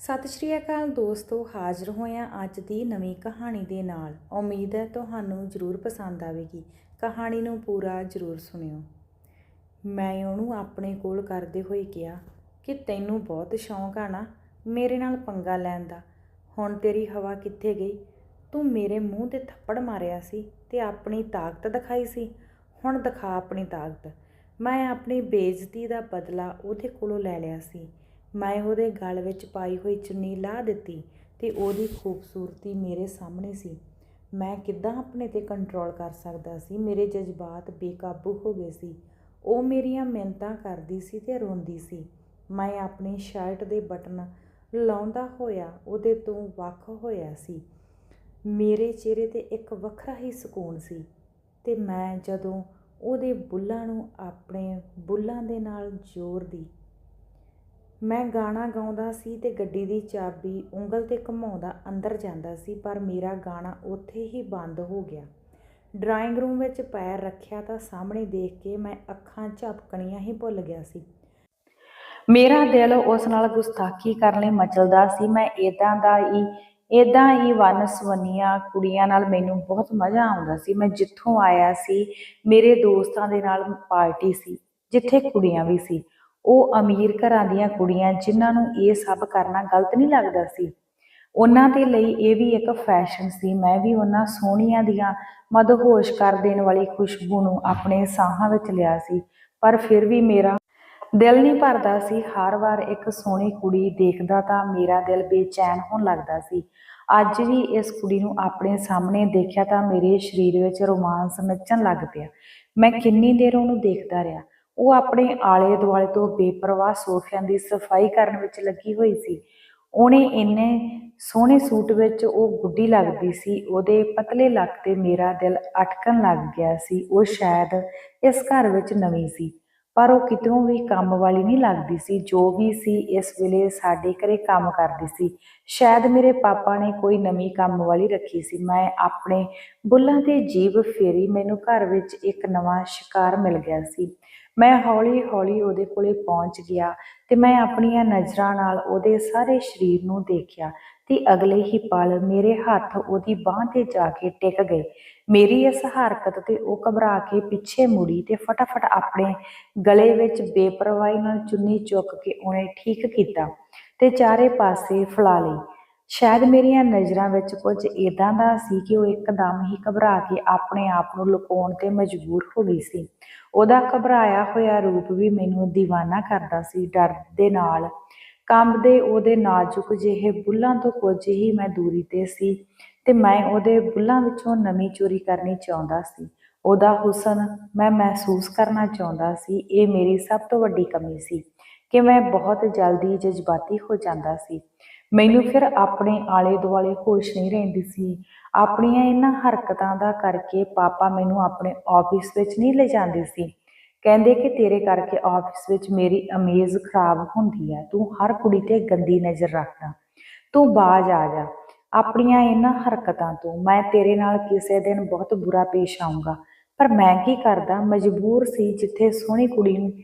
ਸਤਿ ਸ਼੍ਰੀ ਅਕਾਲ ਦੋਸਤੋ, ਹਾਜ਼ਰ ਹੋਇਆ ਅੱਜ ਦੀ ਨਵੀਂ ਕਹਾਣੀ ਦੇ ਨਾਲ। ਉਮੀਦ ਹੈ ਤੁਹਾਨੂੰ ਜ਼ਰੂਰ ਪਸੰਦ ਆਵੇਗੀ। ਕਹਾਣੀ ਨੂੰ ਪੂਰਾ ਜ਼ਰੂਰ ਸੁਣਿਓ। ਮੈਂ ਉਹਨੂੰ ਆਪਣੇ ਕੋਲ ਕਰਦੇ ਹੋਏ ਕਿਹਾ ਕਿ ਤੈਨੂੰ ਬਹੁਤ ਸ਼ੌਂਕ ਆ ਨਾ ਮੇਰੇ ਨਾਲ ਪੰਗਾ ਲੈਣ ਦਾ। ਹੁਣ ਤੇਰੀ ਹਵਾ ਕਿੱਥੇ ਗਈ? ਤੂੰ ਮੇਰੇ ਮੂੰਹ 'ਤੇ ਥੱਪੜ ਮਾਰਿਆ ਸੀ ਤੇ ਆਪਣੀ ਤਾਕਤ ਦਿਖਾਈ ਸੀ। ਹੁਣ ਦਿਖਾ ਆਪਣੀ ਤਾਕਤ। ਮੈਂ ਆਪਣੀ ਬੇਇੱਜ਼ਤੀ ਦਾ ਬਦਲਾ ਉਹਦੇ ਕੋਲੋਂ ਲੈ ਲਿਆ ਸੀ। ਮੈਂ ਉਹਦੇ ਗਲ ਵਿੱਚ ਪਾਈ ਹੋਈ ਚੁੰਨੀ ਲਾਹ ਦਿੱਤੀ ਤੇ ਉਹਦੀ ਖੂਬਸੂਰਤੀ ਮੇਰੇ ਸਾਹਮਣੇ ਸੀ। ਮੈਂ ਕਿੱਦਾਂ ਆਪਣੇ 'ਤੇ ਕੰਟਰੋਲ ਕਰ ਸਕਦਾ ਸੀ? ਮੇਰੇ ਜਜ਼ਬਾਤ ਬੇਕਾਬੂ ਹੋ ਗਏ ਸੀ। ਉਹ ਮੇਰੀਆਂ ਮਿੰਨਤਾਂ ਕਰਦੀ ਸੀ ਤੇ ਰੋਂਦੀ ਸੀ। ਮੈਂ ਆਪਣੀ ਸ਼ਰਟ ਦੇ ਬਟਨ ਲਾਉਂਦਾ ਹੋਇਆ ਉਹਦੇ ਤੋਂ ਵੱਖ ਹੋਇਆ ਸੀ। ਮੇਰੇ ਚਿਹਰੇ 'ਤੇ ਇੱਕ ਵੱਖਰਾ ਹੀ ਸਕੂਨ ਸੀ ਤੇ ਮੈਂ ਜਦੋਂ ਉਹਦੇ ਬੁੱਲ੍ਹਾਂ ਨੂੰ ਆਪਣੇ ਬੁੱਲ੍ਹਾਂ ਦੇ ਨਾਲ ਜੋੜਦੀ। ਮੈਂ ਗਾਣਾ ਗਾਉਂਦਾ ਸੀ ਤੇ ਗੱਡੀ ਦੀ ਚਾਬੀ ਉਂਗਲ 'ਤੇ ਘੁਮਾਉਂਦਾ ਅੰਦਰ ਜਾਂਦਾ ਸੀ, ਪਰ ਮੇਰਾ ਗਾਣਾ ਉੱਥੇ ਹੀ ਬੰਦ ਹੋ ਗਿਆ। ਡਰਾਇੰਗ ਰੂਮ ਵਿੱਚ ਪੈਰ ਰੱਖਿਆ ਤਾਂ ਸਾਹਮਣੇ ਦੇਖ ਕੇ ਮੈਂ ਅੱਖਾਂ ਝਪਕਣੀਆਂ ਹੀ ਭੁੱਲ ਗਿਆ ਸੀ। ਮੇਰਾ ਦਿਲ ਉਸ ਨਾਲ ਗੁਸਤਾਖੀ ਕਰਨ ਲਈ ਮਚਲਦਾ ਸੀ। ਮੈਂ ਇੱਦਾਂ ਹੀ ਵੰਨ-ਸੁਵੰਨੀਆਂ ਕੁੜੀਆਂ ਨਾਲ ਮੈਨੂੰ ਬਹੁਤ ਮਜ਼ਾ ਆਉਂਦਾ ਸੀ। ਮੈਂ ਜਿੱਥੋਂ ਆਇਆ ਸੀ ਮੇਰੇ ਦੋਸਤਾਂ ਦੇ ਨਾਲ ਪਾਰਟੀ ਸੀ, ਜਿੱਥੇ ਕੁੜੀਆਂ ਵੀ ਸੀ। ਉਹ ਅਮੀਰ ਘਰਾਂ ਦੀਆਂ ਕੁੜੀਆਂ ਜਿਨ੍ਹਾਂ ਨੂੰ ਇਹ ਸਭ ਕਰਨਾ ਗਲਤ ਨਹੀਂ ਲੱਗਦਾ ਸੀ। ਉਹਨਾਂ ਦੇ ਲਈ ਇਹ ਵੀ ਇੱਕ ਫੈਸ਼ਨ ਸੀ। ਮੈਂ ਵੀ ਉਹਨਾਂ ਸੋਹਣੀਆਂ ਦੀਆਂ ਮਦਹੋਸ਼ ਕਰ ਦੇਣ ਵਾਲੀ ਖੁਸ਼ਬੂ ਨੂੰ ਆਪਣੇ ਸਾਹਾਂ ਵਿੱਚ ਲਿਆ ਸੀ, ਪਰ ਫਿਰ ਵੀ ਮੇਰਾ ਦਿਲ ਨਹੀਂ ਭਰਦਾ ਸੀ। ਹਰ ਵਾਰ ਇੱਕ ਸੋਹਣੀ ਕੁੜੀ ਦੇਖਦਾ ਤਾਂ ਮੇਰਾ ਦਿਲ ਬੇਚੈਨ ਹੋਣ ਲੱਗਦਾ ਸੀ। ਅੱਜ ਵੀ ਇਸ ਕੁੜੀ ਨੂੰ ਆਪਣੇ ਸਾਹਮਣੇ ਦੇਖਿਆ ਤਾਂ ਮੇਰੇ ਸਰੀਰ ਵਿੱਚ ਰੋਮਾਂਸ ਨੱਚਣ ਲੱਗ ਪਿਆ। ਮੈਂ ਕਿੰਨੀ ਦੇਰ ਉਹਨੂੰ ਦੇਖਦਾ ਰਿਹਾ। ਉਹ ਆਪਣੇ ਆਲੇ ਦੁਆਲੇ ਤੋਂ ਬੇਪਰਵਾਹ ਸੋਫਿਆਂ ਦੀ ਸਫਾਈ ਕਰਨ ਵਿੱਚ ਲੱਗੀ ਹੋਈ ਸੀ। ਉਹਨੇ ਇੰਨੇ ਸੋਹਣੇ ਸੂਟ ਵਿੱਚ ਉਹ ਗੁੱਡੀ ਲੱਗਦੀ ਸੀ। ਉਹਦੇ ਪਤਲੇ ਲੱਕ 'ਤੇ ਮੇਰਾ ਦਿਲ ਅਟਕਣ ਲੱਗ ਗਿਆ ਸੀ। ਉਹ ਸ਼ਾਇਦ ਇਸ ਘਰ ਵਿੱਚ ਨਵੀਂ ਸੀ, ਪਰ ਉਹ ਕਿਤੋਂ ਵੀ ਕੰਮ ਵਾਲੀ ਨਹੀਂ ਲੱਗਦੀ ਸੀ। ਜੋ ਵੀ ਸੀ ਇਸ ਵੇਲੇ ਸਾਡੇ ਘਰੇ ਕੰਮ ਕਰਦੀ ਸੀ। ਸ਼ਾਇਦ ਮੇਰੇ ਪਾਪਾ ਨੇ ਕੋਈ ਨਵੀਂ ਕੰਮ ਵਾਲੀ ਰੱਖੀ ਸੀ। ਮੈਂ ਆਪਣੇ ਬੁੱਲ੍ਹਾਂ 'ਤੇ ਜੀਭ ਫੇਰੀ। ਮੈਨੂੰ ਘਰ ਵਿੱਚ ਇੱਕ ਨਵਾਂ ਸ਼ਿਕਾਰ ਮਿਲ ਗਿਆ ਸੀ। ਮੈਂ ਹੌਲੀ ਹੌਲੀ ਉਹਦੇ ਕੋਲੇ ਪਹੁੰਚ ਗਿਆ ਤੇ ਮੈਂ ਆਪਣੀਆਂ ਨਜ਼ਰਾਂ ਨਾਲ ਉਹਦੇ ਸਾਰੇ ਸਰੀਰ ਨੂੰ ਦੇਖਿਆ ਤੇ ਅਗਲੇ ਹੀ ਪਲ ਮੇਰੇ ਹੱਥ ਉਹਦੀ ਬਾਂਹ 'ਤੇ ਜਾ ਕੇ ਟਿਕ ਗਏ। ਮੇਰੀ ਇਸ ਹਰਕਤ 'ਤੇ ਉਹ ਘਬਰਾ ਕੇ ਪਿੱਛੇ ਮੁੜੀ ਤੇ ਫਟਾਫਟ ਆਪਣੇ ਗਲੇ ਵਿੱਚ ਬੇਪਰਵਾਹੀ ਨਾਲ ਚੁੰਨੀ ਚੁੱਕ ਕੇ ਉਹਨੇ ਠੀਕ ਕੀਤਾ ਤੇ ਚਾਰੇ ਪਾਸੇ ਫੈਲਾ ਲਈ। ਸ਼ਾਇਦ ਮੇਰੀਆਂ ਨਜ਼ਰਾਂ ਵਿੱਚ ਕੁਝ ਇੱਦਾਂ ਦਾ ਸੀ ਕਿ ਉਹ ਇੱਕਦਮ ਹੀ ਘਬਰਾ ਕੇ ਆਪਣੇ ਆਪ ਨੂੰ ਲੁਕਾਉਣ 'ਤੇ ਮਜਬੂਰ ਹੋ ਗਈ ਸੀ। ਉਹਦਾ ਘਬਰਾਇਆ ਹੋਇਆ ਰੂਪ ਵੀ ਮੈਨੂੰ ਦੀਵਾਨਾ ਕਰਦਾ ਸੀ। ਡਰ ਦੇ ਨਾਲ ਕੰਬਦੇ ਉਹਦੇ ਨਾਜ਼ੁਕ ਜਿਹੇ ਬੁੱਲ੍ਹਾਂ ਤੋਂ ਕੁਝ ਹੀ ਮੈਂ ਦੂਰੀ 'ਤੇ ਸੀ ਤੇ ਮੈਂ ਉਹਦੇ ਬੁੱਲ੍ਹਾਂ ਵਿੱਚੋਂ ਨਮੀ ਚੋਰੀ ਕਰਨੀ ਚਾਹੁੰਦਾ ਸੀ। ਉਹਦਾ ਹੁਸਨ ਮੈਂ ਮਹਿਸੂਸ ਕਰਨਾ ਚਾਹੁੰਦਾ ਸੀ। ਇਹ ਮੇਰੀ ਸਭ ਤੋਂ ਵੱਡੀ ਕਮੀ ਸੀ ਕਿ ਮੈਂ ਬਹੁਤ ਜਲਦੀ ਜਜ਼ਬਾਤੀ ਹੋ ਜਾਂਦਾ ਸੀ। ਮੈਨੂੰ ਫਿਰ ਆਪਣੇ ਆਲੇ ਦੁਆਲੇ ਹੋਸ਼ ਨਹੀਂ ਰਹਿੰਦੀ ਸੀ। ਆਪਣੀਆਂ ਇਹਨਾਂ ਹਰਕਤਾਂ ਦਾ ਕਰਕੇ ਪਾਪਾ ਮੈਨੂੰ ਆਪਣੇ ਆਫਿਸ ਵਿੱਚ ਨਹੀਂ ਲਿਜਾਂਦੇ ਸੀ। ਕਹਿੰਦੇ ਕਿ ਤੇਰੇ ਕਰਕੇ ਆਫਿਸ ਵਿੱਚ ਮੇਰੀ ਇਮੇਜ ਖਰਾਬ ਹੁੰਦੀ ਹੈ। ਤੂੰ ਹਰ ਕੁੜੀ 'ਤੇ ਗੰਦੀ ਨਜ਼ਰ ਰੱਖਦਾ। ਤੂੰ ਬਾਜ਼ ਆ ਜਾ ਆਪਣੀਆਂ ਇਹਨਾਂ ਹਰਕਤਾਂ ਤੋਂ। ਮੈਂ ਤੇਰੇ ਨਾਲ ਕਿਸੇ ਦਿਨ ਬਹੁਤ ਬੁਰਾ ਪੇਸ਼ ਆਊਂਗਾ। ਪਰ ਮੈਂ ਕੀ ਕਰਦਾ? ਮਜਬੂਰ ਸੀ। ਜਿੱਥੇ ਸੋਹਣੀ ਕੁੜੀ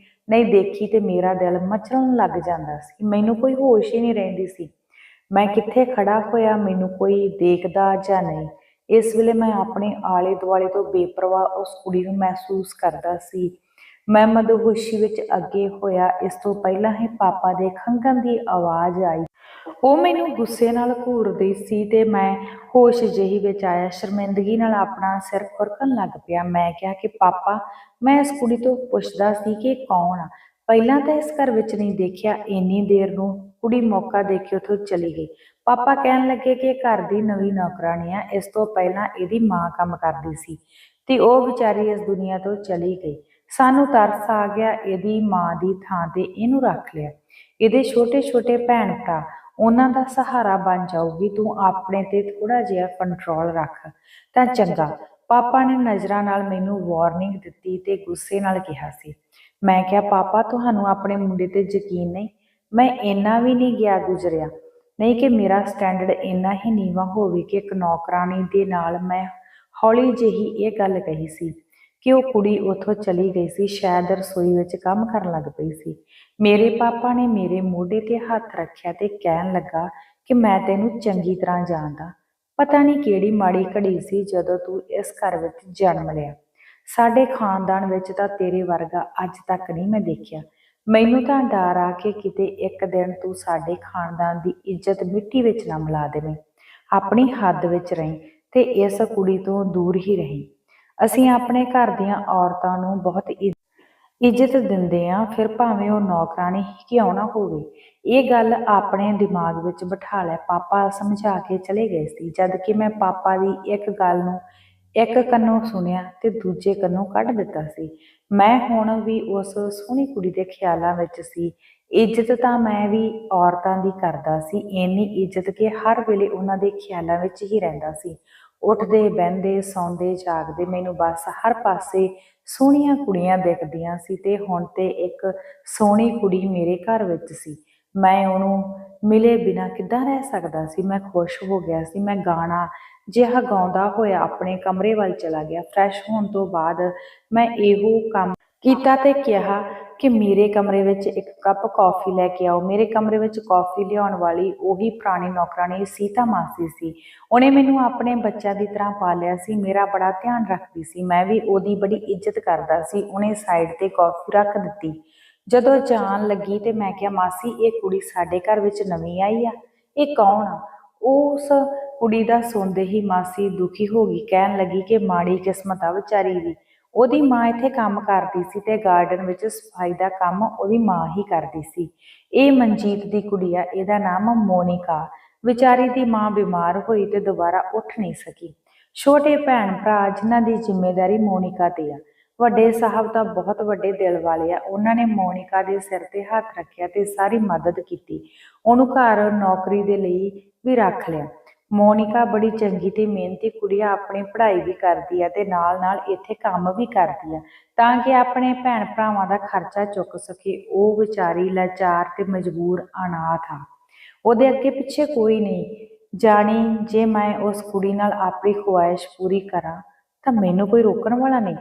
ਨਹੀਂ ਦੇਖੀ ਤੇ ਮੇਰਾ ਦਿਲ ਮਚਲਣ ਲੱਗ ਜਾਂਦਾ ਸੀ। ਮੈਨੂੰ ਕੋਈ ਹੋਸ਼ ਹੀ ਨਹੀਂ ਰਹਿੰਦੀ ਸੀ। ਮੈਂ ਕਿੱਥੇ ਖੜਾ ਹੋਇਆ, ਮੈਨੂੰ ਕੋਈ ਦੇਖਦਾ ਜਾਂ ਨਹੀਂ। ਇਸ ਵੇਲੇ ਮੈਂ ਆਪਣੇ ਆਲੇ ਦੁਆਲੇ ਤੋਂ ਬੇਪਰਵਾਹ ਉਸ ਕੁੜੀ ਨੂੰ ਮਹਿਸੂਸ ਕਰਦਾ ਸੀ। ਮੈਂ ਮਦਹੋਸ਼ੀ ਵਿੱਚ ਅੱਗੇ ਹੋਇਆ। ਇਸ ਤੋਂ ਪਹਿਲਾਂ ਹੀ ਪਾਪਾ ਦੇ ਖੰਘਣ ਦੀ ਆਵਾਜ਼ ਆਈ। ਉਹ ਮੈਨੂੰ ਗੁੱਸੇ ਨਾਲ ਘੂਰਦੀ ਸੀ ਤੇ ਮੈਂ ਹੋਸ਼ ਜਿਹੀ ਵਿੱਚ ਆਇਆ ਸ਼ਰਮਿੰਦਗੀ ਨਾਲ ਆਪਣਾ ਸਿਰ ਖੁਰਕਣ ਲੱਗ ਪਿਆ। ਮੈਂ ਕਿਹਾ ਕਿ ਪਾਪਾ, ਮੈਂ ਇਸ ਕੁੜੀ ਤੋਂ ਪੁੱਛਦਾ ਸੀ ਕਿ ਇਹ ਕੌਣ ਆ? ਪਹਿਲਾਂ ਤਾਂ ਇਸ ਘਰ ਵਿੱਚ ਨਹੀਂ ਦੇਖਿਆ। ਇੰਨੀ ਦੇਰ ਨੂੰ ਕੁੜੀ ਮੌਕਾ ਦੇ ਕੇ ਉੱਥੋਂ ਚਲੀ ਗਈ। ਪਾਪਾ ਕਹਿਣ ਲੱਗੇ ਕਿ ਇਹ ਘਰ ਦੀ ਨਵੀਂ ਨੌਕਰਾਣੀ ਆ। ਇਸ ਤੋਂ ਪਹਿਲਾਂ ਇਹਦੀ ਮਾਂ ਕੰਮ ਕਰਦੀ ਸੀ ਤੇ ਉਹ ਵਿਚਾਰੀ ਇਸ ਦੁਨੀਆ ਤੋਂ ਚਲੀ ਗਈ। ਸਾਨੂੰ ਤਰਸ ਆ ਗਿਆ। ਇਹਦੀ ਮਾਂ ਦੀ ਥਾਂ ਤੇ ਇਹਨੂੰ ਰੱਖ ਲਿਆ। ਇਹਦੇ ਛੋਟੇ ਛੋਟੇ ਭੈਣ ਭਰਾ, ਉਹਨਾਂ ਦਾ ਸਹਾਰਾ ਬਣ ਜਾਊਗੀ। ਤੂੰ ਆਪਣੇ 'ਤੇ ਥੋੜ੍ਹਾ ਜਿਹਾ ਕੰਟਰੋਲ ਰੱਖ ਤਾਂ ਚੰਗਾ। ਪਾਪਾ ਨੇ ਨਜ਼ਰਾਂ ਨਾਲ ਮੈਨੂੰ ਵਾਰਨਿੰਗ ਦਿੱਤੀ ਤੇ ਗੁੱਸੇ ਨਾਲ ਕਿਹਾ ਸੀ। ਮੈਂ ਕਿਹਾ, ਪਾਪਾ ਤੁਹਾਨੂੰ ਆਪਣੇ ਮੁੰਡੇ 'ਤੇ ਯਕੀਨ ਨਹੀਂ? ਮੈਂ ਇੰਨਾ ਵੀ ਨਹੀਂ ਗਿਆ ਗੁਜ਼ਰਿਆ, ਨਹੀਂ ਕਿ ਮੇਰਾ ਸਟੈਂਡਰਡ ਇੰਨਾ ਹੀ ਨੀਵਾਂ ਹੋਵੇ ਕਿ ਇੱਕ ਨੌਕਰਾਣੀ ਦੇ ਨਾਲ। ਮੈਂ ਹੌਲੀ ਜਿਹੀ ਇਹ ਗੱਲ ਕਹੀ ਸੀ ਕਿ ਉਹ ਕੁੜੀ ਉੱਥੋਂ ਚਲੀ ਗਈ ਸੀ। ਸ਼ਾਇਦ ਰਸੋਈ ਵਿੱਚ ਕੰਮ ਕਰਨ ਲੱਗ ਪਈ ਸੀ। ਮੇਰੇ ਪਾਪਾ ਨੇ ਮੇਰੇ ਮੋਢੇ ਤੇ ਹੱਥ ਰੱਖਿਆ ਤੇ ਕਹਿਣ ਲੱਗਾ ਕਿ ਮੈਂ ਤੈਨੂੰ ਚੰਗੀ ਤਰ੍ਹਾਂ ਜਾਣਦਾ। ਪਤਾ ਨਹੀਂ ਕਿਹੜੀ ਮਾੜੀ ਘੜੀ ਸੀ ਜਦੋਂ ਤੂੰ ਇਸ ਘਰ ਵਿੱਚ ਜਨਮ ਲਿਆ। ਸਾਡੇ ਖਾਨਦਾਨ ਵਿੱਚ ਤਾਂ ਤੇਰੇ ਵਰਗਾ ਅੱਜ ਤੱਕ ਨਹੀਂ ਮੈਂ ਦੇਖਿਆ। ਮੈਨੂੰ ਤਾਂ ਡਰ ਆ ਕਿ ਕਿਤੇ ਇੱਕ ਦਿਨ ਤੂੰ ਸਾਡੇ ਖਾਨਦਾਨ ਦੀ ਇੱਜ਼ਤ ਮਿੱਟੀ ਵਿੱਚ ਨਾ ਮਿਲਾ ਦੇਵੇਂ। ਆਪਣੀ ਹੱਦ ਵਿੱਚ ਰਹੀਂ ਤੇ ਇਸ ਕੁੜੀ ਤੋਂ ਦੂਰ ਹੀ ਰਹੀਂ। ਅਸੀਂ ਆਪਣੇ ਘਰ ਦੀਆਂ ਔਰਤਾਂ ਨੂੰ ਬਹੁਤ ਇੱਜ਼ਤ ਦਿੰਦੇ ਆ, ਫਿਰ ਭਾਵੇਂ ਉਹ ਨੌਕਰਾਣੀ ਹੀ ਕਿਉਂ ਨਾ ਹੋਵੇ। ਇਹ ਗੱਲ ਆਪਣੇ ਦਿਮਾਗ ਵਿੱਚ ਬਿਠਾ ਲੈ। ਪਾਪਾ ਸਮਝਾ ਕੇ ਚਲੇ ਗਏ ਸੀ, ਜਦ ਕਿ ਮੈਂ ਪਾਪਾ ਦੀ ਇੱਕ ਗੱਲ ਨੂੰ ਇੱਕ ਕੰਨੋਂ ਸੁਣਿਆ ਤੇ ਦੂਜੇ ਕੰਨੋਂ ਕੱਢ ਦਿੱਤਾ ਸੀ। ਮੈਂ ਹੁਣ ਵੀ ਉਸ ਸੋਹਣੀ ਕੁੜੀ ਦੇ ਖਿਆਲਾਂ ਵਿੱਚ ਸੀ। ਇੱਜ਼ਤ ਤਾਂ ਮੈਂ ਵੀ ਔਰਤਾਂ ਦੀ ਕਰਦਾ ਸੀ, ਇੰਨੀ ਇੱਜ਼ਤ ਕਿ ਹਰ ਵੇਲੇ ਉਹਨਾਂ ਦੇ ਖਿਆਲਾਂ ਵਿੱਚ ਹੀ ਰਹਿੰਦਾ ਸੀ। ਉੱਠਦੇ ਬਹਿੰਦੇ ਸੌਂਦੇ ਜਾਗਦੇ ਮੈਨੂੰ ਬਸ ਹਰ ਪਾਸੇ ਸੋਹਣੀਆਂ ਕੁੜੀਆਂ ਦਿਖਦੀਆਂ ਸੀ ਤੇ ਹੁਣ ਤੇ ਇੱਕ ਸੋਹਣੀ ਕੁੜੀ ਮੇਰੇ ਘਰ ਵਿੱਚ ਸੀ। ਮੈਂ ਉਹਨੂੰ ਮਿਲੇ ਬਿਨਾਂ ਕਿੱਦਾਂ ਰਹਿ ਸਕਦਾ ਸੀ। ਮੈਂ ਖੁਸ਼ ਹੋ ਗਿਆ ਸੀ। ਮੈਂ ਗਾਣਾ ਜਿਹਾ ਗਾਉਂਦਾ ਹੋਇਆ ਆਪਣੇ ਕਮਰੇ ਵੱਲ ਚਲਾ ਗਿਆ। ਫਰੈਸ਼ ਹੋਣ ਤੋਂ ਬਾਅਦ ਮੈਂ ਇਹੋ ਕੰਮ ਕੀਤਾ ਤੇ ਕਿਹਾ ਕਿ ਮੇਰੇ ਕਮਰੇ ਵਿੱਚ ਇੱਕ ਕੱਪ ਕੌਫੀ ਲੈ ਕੇ ਆਓ। ਮੇਰੇ ਕਮਰੇ ਵਿੱਚ ਕੌਫੀ ਲਿਆਉਣ ਵਾਲੀ ਉਹੀ ਪੁਰਾਣੀ ਨੌਕਰਾਣੀ ਸੀਤਾ ਮਾਸੀ ਸੀ। ਉਹਨੇ ਮੈਨੂੰ ਆਪਣੇ ਬੱਚਿਆਂ ਦੀ ਤਰ੍ਹਾਂ ਪਾਲਿਆ ਸੀ, ਮੇਰਾ ਬੜਾ ਧਿਆਨ ਰੱਖਦੀ ਸੀ। ਮੈਂ ਵੀ ਉਹਦੀ ਬੜੀ ਇੱਜ਼ਤ ਕਰਦਾ ਸੀ। ਉਹਨੇ ਸਾਈਡ ਤੇ ਕੌਫੀ ਰੱਖ ਦਿੱਤੀ। ਜਦੋਂ ਜਾਣ ਲੱਗੀ ਤੇ ਮੈਂ ਕਿਹਾ, ਮਾਸੀ ਇਹ ਕੁੜੀ ਸਾਡੇ ਘਰ ਵਿੱਚ ਨਵੀਂ ਆਈ ਆ, ਇਹ ਕੌਣ ਆ? ਉਸ ਕੁੜੀ ਦਾ ਸੁਣਦੇ ਹੀ ਮਾਸੀ ਦੁਖੀ ਹੋ ਗਈ, ਕਹਿਣ ਲੱਗੀ ਕਿ ਮਾੜੀ ਕਿਸਮਤ ਆ ਵਿਚਾਰੀ ਦੀ। ਉਹਦੀ ਮਾਂ ਇੱਥੇ ਕੰਮ ਕਰਦੀ ਸੀ ਤੇ ਗਾਰਡਨ ਵਿੱਚ ਸਫਾਈ ਦਾ ਕੰਮ ਉਹਦੀ ਮਾਂ ਹੀ ਕਰਦੀ ਸੀ। ਇਹ ਮਨਜੀਤ ਦੀ ਕੁੜੀ ਆ, ਇਹਦਾ ਨਾਮ ਮੋਨਿਕਾ। ਵਿਚਾਰੀ ਦੀ ਮਾਂ ਬਿਮਾਰ ਹੋਈ ਤੇ ਦੁਬਾਰਾ ਉੱਠ ਨਹੀਂ ਸਕੀ। ਛੋਟੇ ਭੈਣ ਭਰਾ ਜਿਨ੍ਹਾਂ ਦੀ ਜ਼ਿੰਮੇਵਾਰੀ ਮੋਨਿਕਾ ਤੇ ਆ। ਵੱਡੇ ਸਾਹਿਬ ਤਾਂ ਬਹੁਤ ਵੱਡੇ ਦਿਲ ਵਾਲੇ ਆ। ਉਹਨਾਂ ਨੇ ਮੋਨਿਕਾ ਦੇ ਸਿਰ ਤੇ ਹੱਥ ਰੱਖਿਆ ਤੇ ਸਾਰੀ ਮਦਦ ਕੀਤੀ। ਉਹਨੂੰ ਘਰ ਨੌਕਰੀ ਦੇ ਲਈ ਵੀ ਰੱਖ ਲਿਆ। ਮੋਨਿਕਾ ਬੜੀ ਚੰਗੀ ਤੇ ਮਿਹਨਤੀ ਕੁੜੀ ਆ, ਆਪਣੀ ਪੜ੍ਹਾਈ ਵੀ ਕਰਦੀ ਆ ਤੇ ਨਾਲ ਨਾਲ ਇੱਥੇ ਕੰਮ ਵੀ ਕਰਦੀ ਆ ਤਾਂ ਕਿ ਆਪਣੇ ਭੈਣ ਭਰਾਵਾਂ ਦਾ ਖਰਚਾ ਚੁੱਕ ਸਕੇ। ਉਹ ਵਿਚਾਰੀ ਲਾਚਾਰ ਤੇ ਮਜਬੂਰ ਅਨਾਥ ਆ। ਉਹਦੇ ਅੱਗੇ ਪਿੱਛੇ ਕੋਈ ਨਹੀਂ। ਜਾਣੀ ਜੇ ਮੈਂ ਉਸ ਕੁੜੀ ਨਾਲ ਆਪਣੀ ਖੁਆਇਸ਼ ਪੂਰੀ ਕਰਾਂ ਤਾਂ ਮੈਨੂੰ ਕੋਈ ਰੋਕਣ ਵਾਲਾ ਨਹੀਂ।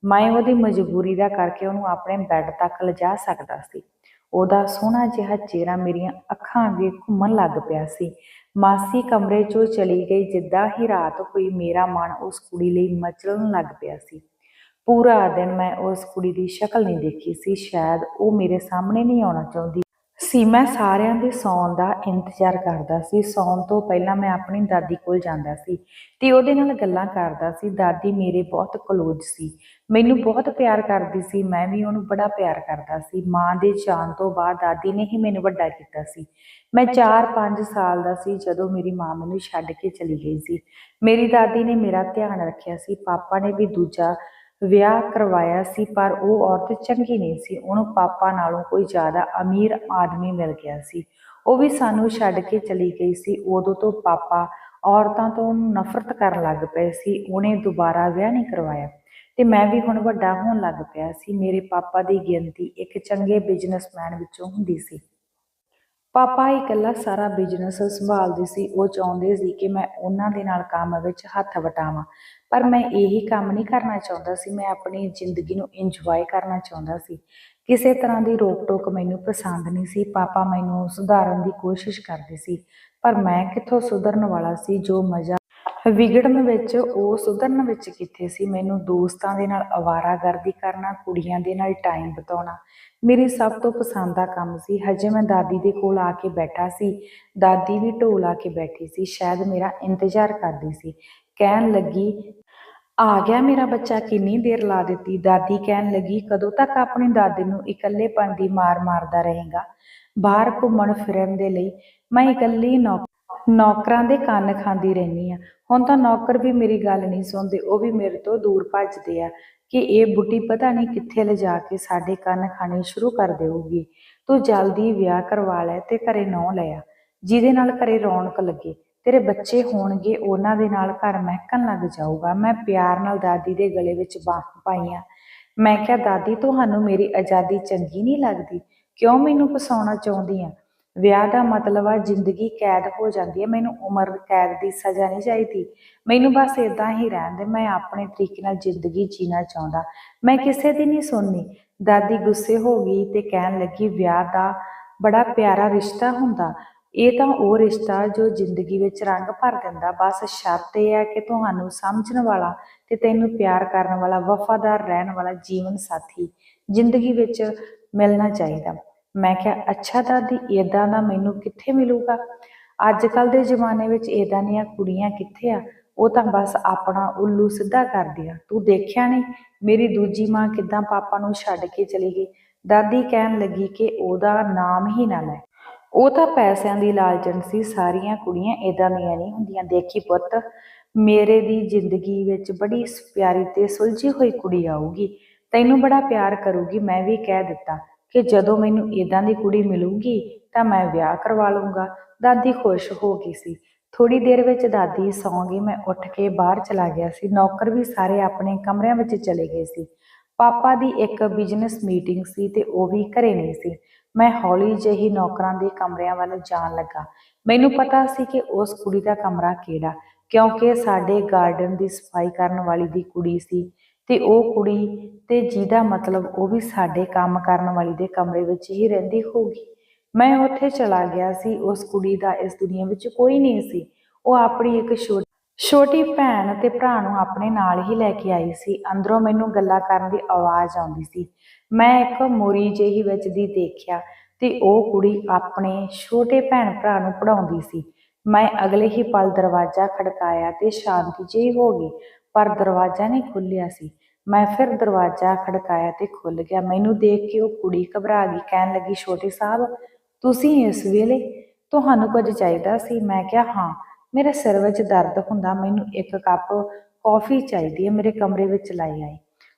ਮੈਂ ਉਹਦੀ ਮਜਬੂਰੀ ਦਾ ਕਰਕੇ ਉਹਨੂੰ ਆਪਣੇ ਬੈੱਡ ਤੱਕ ਲਿਜਾ ਸਕਦਾ ਸੀ। ਉਹਦਾ ਸੋਹਣਾ ਜਿਹਾ ਚਿਹਰਾ ਮੇਰੀਆਂ ਅੱਖਾਂ ਅੱਗੇ ਘੁੰਮਣ ਲੱਗ ਪਿਆ ਸੀ। ਮਾਸੀ ਕਮਰੇ 'ਚੋਂ ਚਲੀ ਗਈ। ਜਿੱਦਾਂ ਹੀ ਰਾਤ ਹੋਈ ਮੇਰਾ ਮਨ ਉਸ ਕੁੜੀ ਲਈ ਮਚਲਣ ਲੱਗ ਪਿਆ ਸੀ। ਪੂਰਾ ਦਿਨ ਮੈਂ ਉਸ ਕੁੜੀ ਦੀ ਸ਼ਕਲ ਨਹੀਂ ਦੇਖੀ ਸੀ। ਸ਼ਾਇਦ ਉਹ ਮੇਰੇ ਸਾਹਮਣੇ ਨਹੀਂ ਆਉਣਾ ਚਾਹੁੰਦੀ ਸੀ। ਮੈਂ ਸਾਰਿਆਂ ਦੇ ਸੌਣ ਦਾ ਇੰਤਜ਼ਾਰ ਕਰਦਾ ਸੀ। ਸੌਣ ਤੋਂ ਪਹਿਲਾਂ ਮੈਂ ਆਪਣੀ ਦਾਦੀ ਕੋਲ ਜਾਂਦਾ ਸੀ ਤੇ ਉਹਦੇ ਨਾਲ ਗੱਲਾਂ ਕਰਦਾ ਸੀ। ਦਾਦੀ ਮੇਰੇ ਬਹੁਤ ਕਲੋਜ਼ ਸੀ, ਮੈਨੂੰ ਬਹੁਤ ਪਿਆਰ ਕਰਦੀ ਸੀ। ਮੈਂ ਵੀ ਉਹਨੂੰ ਬੜਾ ਪਿਆਰ ਕਰਦਾ ਸੀ। ਮਾਂ ਦੇ ਜਾਣ ਤੋਂ ਬਾਅਦ ਦਾਦੀ ਨੇ ਹੀ ਮੈਨੂੰ ਵੱਡਾ ਕੀਤਾ ਸੀ। ਮੈਂ 4-5 ਸਾਲ ਦਾ ਸੀ ਜਦੋਂ ਮੇਰੀ ਮਾਂ ਮੈਨੂੰ ਛੱਡ ਕੇ ਚਲੀ ਗਈ ਸੀ। ਮੇਰੀ ਦਾਦੀ ਨੇ ਮੇਰਾ ਧਿਆਨ ਰੱਖਿਆ ਸੀ। ਪਾਪਾ ਨੇ ਵੀ ਦੂਜਾ ਵਿਆਹ ਕਰਵਾਇਆ ਸੀ, ਪਰ ਉਹ ਔਰਤ ਚੰਗੀ ਨਹੀਂ ਸੀ। ਉਹਨੂੰ ਪਾਪਾ ਨਾਲੋਂ ਕੋਈ ਜ਼ਿਆਦਾ ਅਮੀਰ ਆਦਮੀ ਮਿਲ ਗਿਆ ਸੀ। ਉਹ ਵੀ ਸਾਨੂੰ ਛੱਡ ਕੇ ਚਲੀ ਗਈ ਸੀ। ਉਦੋਂ ਤੋਂ ਪਾਪਾ ਔਰਤਾਂ ਤੋਂ ਨਫ਼ਰਤ ਕਰਨ ਲੱਗ ਪਏ ਸੀ। ਉਹਨੇ ਦੁਬਾਰਾ ਵਿਆਹ ਨਹੀਂ ਕਰਵਾਇਆ ਤੇ ਮੈਂ ਵੀ ਹੁਣ ਵੱਡਾ ਹੋਣ ਲੱਗ ਪਿਆ ਸੀ। ਮੇਰੇ ਪਾਪਾ ਦੀ ਗਿਣਤੀ ਇੱਕ ਚੰਗੇ ਬਿਜ਼ਨਸਮੈਨ ਵਿੱਚੋਂ ਹੁੰਦੀ ਸੀ। ਪਾਪਾ ਇਕੱਲਾ ਸਾਰਾ ਬਿਜ਼ਨਸ ਸੰਭਾਲਦੇ ਸੀ। ਉਹ ਚਾਹੁੰਦੇ ਸੀ ਕਿ ਮੈਂ ਉਹਨਾਂ ਦੇ ਨਾਲ ਕੰਮ ਵਿੱਚ ਹੱਥ ਵਟਾਵਾਂ, ਪਰ ਮੈਂ ਇਹੀ ਕੰਮ ਨਹੀਂ ਕਰਨਾ ਚਾਹੁੰਦਾ ਸੀ। ਮੈਂ ਆਪਣੀ ਜ਼ਿੰਦਗੀ ਨੂੰ ਇੰਜੋਏ ਕਰਨਾ ਚਾਹੁੰਦਾ ਸੀ। ਕਿਸੇ ਤਰ੍ਹਾਂ ਦੀ ਰੋਕ ਟੋਕ ਮੈਨੂੰ ਪਸੰਦ ਨਹੀਂ ਸੀ। ਪਾਪਾ ਮੈਨੂੰ ਸੁਧਾਰਨ ਦੀ ਕੋਸ਼ਿਸ਼ ਕਰਦੇ ਸੀ, ਪਰ ਮੈਂ ਕਿੱਥੋਂ ਸੁਧਰਨ ਵਾਲਾ ਸੀ। ਜੋ ਮਜ਼ਾ ਵਿਗੜਨ ਵਿੱਚ, ਉਹ ਸੁਧਰਨ ਵਿੱਚ ਕਿੱਥੇ ਸੀ। ਮੈਨੂੰ ਦੋਸਤਾਂ ਦੇ ਨਾਲ ਅਵਾਰਾਗਰਦੀ ਕਰਨਾ, ਕੁੜੀਆਂ ਦੇ ਨਾਲ ਟਾਈਮ ਬਿਤਾਉਣਾ ਮੇਰੀ ਸਭ ਤੋਂ ਪਸੰਦ ਦਾ ਕੰਮ ਸੀ। ਹਜੇ ਮੈਂ ਦਾਦੀ ਦੇ ਕੋਲ ਆ ਕੇ ਬੈਠਾ ਸੀ। ਦਾਦੀ ਵੀ ਢੋਲ ਆ ਕੇ ਬੈਠੀ ਸੀ, ਸ਼ਾਇਦ ਮੇਰਾ ਇੰਤਜ਼ਾਰ ਕਰਦੀ ਸੀ। ਕਹਿਣ ਲੱਗੀ, ਆ ਗਿਆ ਮੇਰਾ ਬੱਚਾ, ਕਿੰਨੀ ਦੇਰ ਲਾ ਦਿੱਤੀ। ਦਾਦੀ ਕਹਿਣ ਲੱਗੀ, ਕਦੋਂ ਤੱਕ ਆਪਣੇ ਦਾਦੇ ਨੂੰ ਇਕੱਲੇਪਣ ਦੀ ਮਾਰ ਮਾਰਦਾ ਰਹੇਗਾ। ਬਾਹਰ ਘੁੰਮਣ ਫਿਰਨ ਦੇ ਲਈ ਮੈਂ ਇਕੱਲੀ ਨੌਕਰਾਂ ਦੇ ਕੰਨ ਖਾਂਦੀ ਰਹਿੰਦੀ ਆ। ਹੁਣ ਤਾਂ ਨੌਕਰ ਵੀ ਮੇਰੀ ਗੱਲ ਨਹੀਂ ਸੁਣਦੇ, ਉਹ ਵੀ ਮੇਰੇ ਤੋਂ ਦੂਰ ਭੱਜਦੇ ਆ ਕਿ ਇਹ ਬੁੱਢੀ ਪਤਾ ਨਹੀਂ ਕਿੱਥੇ ਲਿਜਾ ਕੇ ਸਾਡੇ ਕੰਨ ਖਾਣੇ ਸ਼ੁਰੂ ਕਰ ਦੇਊਗੀ। ਤੂੰ ਜਲਦੀ ਵਿਆਹ ਕਰਵਾ ਲੈ ਤੇ ਘਰੇ ਨਹੁੰ ਲੈ ਆ, ਜਿਹਦੇ ਨਾਲ ਘਰੇ ਰੌਣਕ ਲੱਗੇ। ਤੇਰੇ ਬੱਚੇ ਹੋਣਗੇ, ਉਹਨਾਂ ਦੇ ਨਾਲ ਘਰ ਮਹਿਕਣ ਲੱਗ ਜਾਊਗਾ। ਮੈਂ ਪਿਆਰ ਨਾਲ ਦਾਦੀ ਦੇ ਗਲੇ ਵਿੱਚ ਬਾਹਾਂ ਪਾਈਆਂ। ਮੈਂ ਕਿਹਾ, ਦਾਦੀ ਤੁਹਾਨੂੰ ਮੇਰੀ ਆਜ਼ਾਦੀ ਚੰਗੀ ਨਹੀਂ ਲੱਗਦੀ? ਕਿਉਂ ਮੈਨੂੰ ਫਸਾਉਣਾ ਚਾਹੁੰਦੀ ਆ? ਵਿਆਹ ਦਾ ਮਤਲਬ ਆ ਜ਼ਿੰਦਗੀ ਕੈਦ ਹੋ ਜਾਂਦੀ ਹੈ। ਮੈਨੂੰ ਉਮਰ ਕੈਦ ਦੀ ਸਜ਼ਾ ਨਹੀਂ ਚਾਹੀਦੀ। ਮੈਨੂੰ ਬਸ ਇਦਾਂ ਹੀ ਰਹਿਣ ਦੇ। ਮੈਂ ਆਪਣੇ ਤਰੀਕੇ ਨਾਲ ਜ਼ਿੰਦਗੀ ਜੀਣਾ ਚਾਹੁੰਦਾ। ਮੈਂ ਕਿਸੇ ਦੀ ਨਹੀਂ ਸੁਣਨੀ। ਦਾਦੀ ਗੁੱਸੇ ਹੋ ਗਈ ਤੇ ਕਹਿਣ ਲੱਗੀ, ਵਿਆਹ ਦਾ ਬੜਾ ਪਿਆਰਾ ਰਿਸ਼ਤਾ ਹੁੰਦਾ। ਇਹ ਤਾਂ ਉਹ ਰਿਸ਼ਤਾ ਜੋ ਜ਼ਿੰਦਗੀ ਵਿੱਚ ਰੰਗ ਭਰ ਦਿੰਦਾ। ਬਸ ਸ਼ਰਤ ਇਹ ਹੈ ਕਿ ਤੁਹਾਨੂੰ ਸਮਝਣ ਵਾਲਾ ਤੇ ਤੈਨੂੰ ਪਿਆਰ ਕਰਨ ਵਾਲਾ, ਵਫਾਦਾਰ ਰਹਿਣ ਵਾਲਾ ਜੀਵਨ ਸਾਥੀ ਜ਼ਿੰਦਗੀ ਵਿੱਚ ਮਿਲਣਾ ਚਾਹੀਦਾ। ਮੈਂ ਕਿਹਾ, ਅੱਛਾ ਦਾਦੀ, ਇਦਾਂ ਦਾ ਮੈਨੂੰ ਕਿੱਥੇ ਮਿਲੂਗਾ? ਅੱਜ ਕੱਲ੍ਹ ਦੇ ਜ਼ਮਾਨੇ ਵਿੱਚ ਇਦਾਂ ਦੀਆਂ ਕੁੜੀਆਂ ਕਿੱਥੇ ਆ? ਉਹ ਤਾਂ ਬਸ ਆਪਣਾ ਉੱਲੂ ਸਿੱਧਾ ਕਰਦੀਆਂ। ਤੂੰ ਦੇਖਿਆ ਨਹੀਂ ਮੇਰੀ ਦੂਜੀ ਮਾਂ ਕਿੱਦਾਂ ਪਾਪਾ ਨੂੰ ਛੱਡ ਕੇ ਚਲੀ ਗਈ? ਦਾਦੀ ਕਹਿਣ ਲੱਗੀ ਕਿ ਉਹਦਾ ਨਾਮ ਹੀ ਨਾ ਲੈ। ਉਹ ਤਾਂ ਪੈਸਿਆਂ ਦੀ ਲਾਲਚਣ ਸੀ। ਸਾਰੀਆਂ ਕੁੜੀਆਂ ਇਦਾਂ ਦੀਆਂ ਨਹੀਂ ਹੁੰਦੀਆਂ। ਦੇਖੀ ਪੁੱਤ, ਮੇਰੇ ਦੀ ਜ਼ਿੰਦਗੀ ਵਿੱਚ ਬੜੀ ਪਿਆਰੀ ਤੇ ਸੁਲਝੀ ਹੋਈ ਕੁੜੀ ਆਊਗੀ, ਤੈਨੂੰ ਬੜਾ ਪਿਆਰ ਕਰੂਗੀ। ਮੈਂ ਵੀ ਕਹਿ ਦਿੱਤਾ ਕਿ ਜਦੋਂ ਮੈਨੂੰ ਇਦਾਂ ਦੀ ਕੁੜੀ ਮਿਲੂਗੀ ਤਾਂ ਮੈਂ ਵਿਆਹ ਕਰਵਾ ਲੂੰਗਾ। ਦਾਦੀ ਖੁਸ਼ ਹੋ ਗਈ ਸੀ। ਥੋੜੀ ਦੇਰ ਵਿੱਚ ਦਾਦੀ ਸੌਂ ਗਈ। ਮੈਂ ਉੱਠ ਕੇ ਬਾਹਰ ਚਲਾ ਗਿਆ ਸੀ। ਨੌਕਰ ਵੀ ਸਾਰੇ ਆਪਣੇ ਕਮਰਿਆਂ ਵਿੱਚ ਚਲੇ ਗਏ ਸੀ। ਪਾਪਾ ਦੀ ਇੱਕ ਬਿਜ਼ਨਸ ਮੀਟਿੰਗ ਸੀ ਤੇ ਉਹ ਵੀ ਘਰੇ ਨਹੀਂ ਸੀ। ਮੈਂ ਹੌਲੀ ਜਿਹੀ ਨੌਕਰਾਂ ਦੇ ਕਮਰਿਆਂ ਵੱਲ ਜਾਣ ਲੱਗਾ। ਮੈਨੂੰ ਪਤਾ ਸੀ ਕਿ ਉਸ ਕੁੜੀ ਦਾ ਕਮਰਾ ਕਿਹੜਾ, ਕਿਉਂਕਿ ਸਾਡੇ ਗਾਰਡਨ ਦੀ ਸਫਾਈ ਕਰਨ ਵਾਲੀ ਦੀ ਕੁੜੀ ਸੀ ਤੇ ਉਹ ਕੁੜੀ ਤੇ ਜਿਹਦਾ ਮਤਲਬ ਉਹ ਵੀ ਸਾਡੇ ਕੰਮ ਕਰਨ ਵਾਲੀ ਦੇ ਕਮਰੇ ਵਿੱਚ ਹੀ ਰਹਿੰਦੀ ਹੋਊਗੀ। ਮੈਂ ਉੱਥੇ ਚਲਾ ਗਿਆ ਸੀ। ਉਸ ਕੁੜੀ ਦਾ ਇਸ ਦੁਨੀਆ ਵਿੱਚ ਕੋਈ ਨਹੀਂ ਸੀ। ਉਹ ਆਪਣੀ ਇੱਕ ਛੋਟੀ ਭੈਣ ਤੇ ਭਰਾ ਨੂੰ ਆਪਣੇ ਨਾਲ ਹੀ ਲੈ ਕੇ ਆਈ ਸੀ। ਅੰਦਰੋਂ ਮੈਨੂੰ ਗੱਲਾਂ ਕਰਨ ਦੀ ਆਵਾਜ਼ ਆਉਂਦੀ ਸੀ। ਮੈਂ ਇੱਕ ਮੋਰੀ ਜਿਹੀ ਵਿੱਚ ਦੀ ਦੇਖਿਆ ਤੇ ਉਹ ਕੁੜੀ ਆਪਣੇ ਛੋਟੇ ਭੈਣ ਭਰਾ ਨੂੰ ਪੜ੍ਹਾਉਂਦੀ ਸੀ। ਮੈਂ ਅਗਲੇ ਹੀ ਪਲ ਦਰਵਾਜ਼ਾ ਖੜਕਾਇਆ ਤੇ ਸ਼ਾਂਤੀ ਜਿਹੀ ਹੋ ਗਈ, ਪਰ ਦਰਵਾਜ਼ਾ ਨਹੀਂ ਖੁੱਲਿਆ ਸੀ। ਮੈਂ ਫਿਰ ਦਰਵਾਜ਼ਾ ਖੜਕਾਇਆ ਤੇ ਖੁੱਲ ਗਿਆ। ਮੈਨੂੰ ਦੇਖ ਕੇ ਉਹ ਕੁੜੀ ਘਬਰਾ ਗਈ। ਕਹਿਣ ਲੱਗੀ, ਛੋਟੇ ਸਾਹਿਬ, ਤੁਸੀਂ ਇਸ ਵੇਲੇ? ਤੁਹਾਨੂੰ ਕੁਝ ਚਾਹੀਦਾ ਸੀ? ਮੈਂ ਕਿਹਾ, ਹਾਂ, ਮੇਰੇ ਸਿਰ ਵਿੱਚ ਦਰਦ ਹੁੰਦਾ। ਮੈਨੂੰ ਇੱਕ ਕੱਪ ਕੌਫੀ ਚਾਹੀਦੀ ਹੈ। ਮੇਰੇ ਕਮਰੇ ਵਿੱਚ ਲੈ ਆਏ।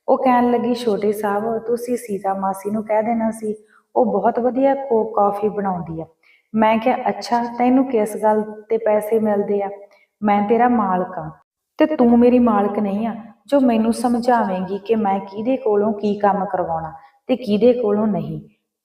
ਉਹ ਕਹਿਣ ਲੱਗੀ, ਛੋਟੇ ਸਾਹਿਬ, ਤੁਸੀਂ ਸੀਤਾ ਮਾਸੀ ਨੂੰ ਕਹਿ ਦੇਣਾ ਸੀ, ਉਹ ਬਹੁਤ ਵਧੀਆ ਕੌਫੀ ਬਣਾਉਂਦੀ ਆ। ਮੈਂ ਕਿਹਾ, ਅੱਛਾ, ਤੈਨੂੰ ਕਿਸ ਗੱਲ ਤੇ ਪੈਸੇ ਮਿਲਦੇ ਆ? ਮੈਂ ਤੇਰਾ ਮਾਲਕ ਆ ਤੇ ਤੂੰ ਮੇਰੀ ਮਾਲਕ ਨਹੀਂ ਆ ਜੋ ਮੈਨੂੰ ਸਮਝਾਵੇਂਗੀ ਕਿ ਮੈਂ ਕਿਹਦੇ ਕੋਲੋਂ ਕੀ ਕੰਮ ਕਰਵਾਉਣਾ ਤੇ ਕਿਹਦੇ ਕੋਲੋਂ ਨਹੀਂ।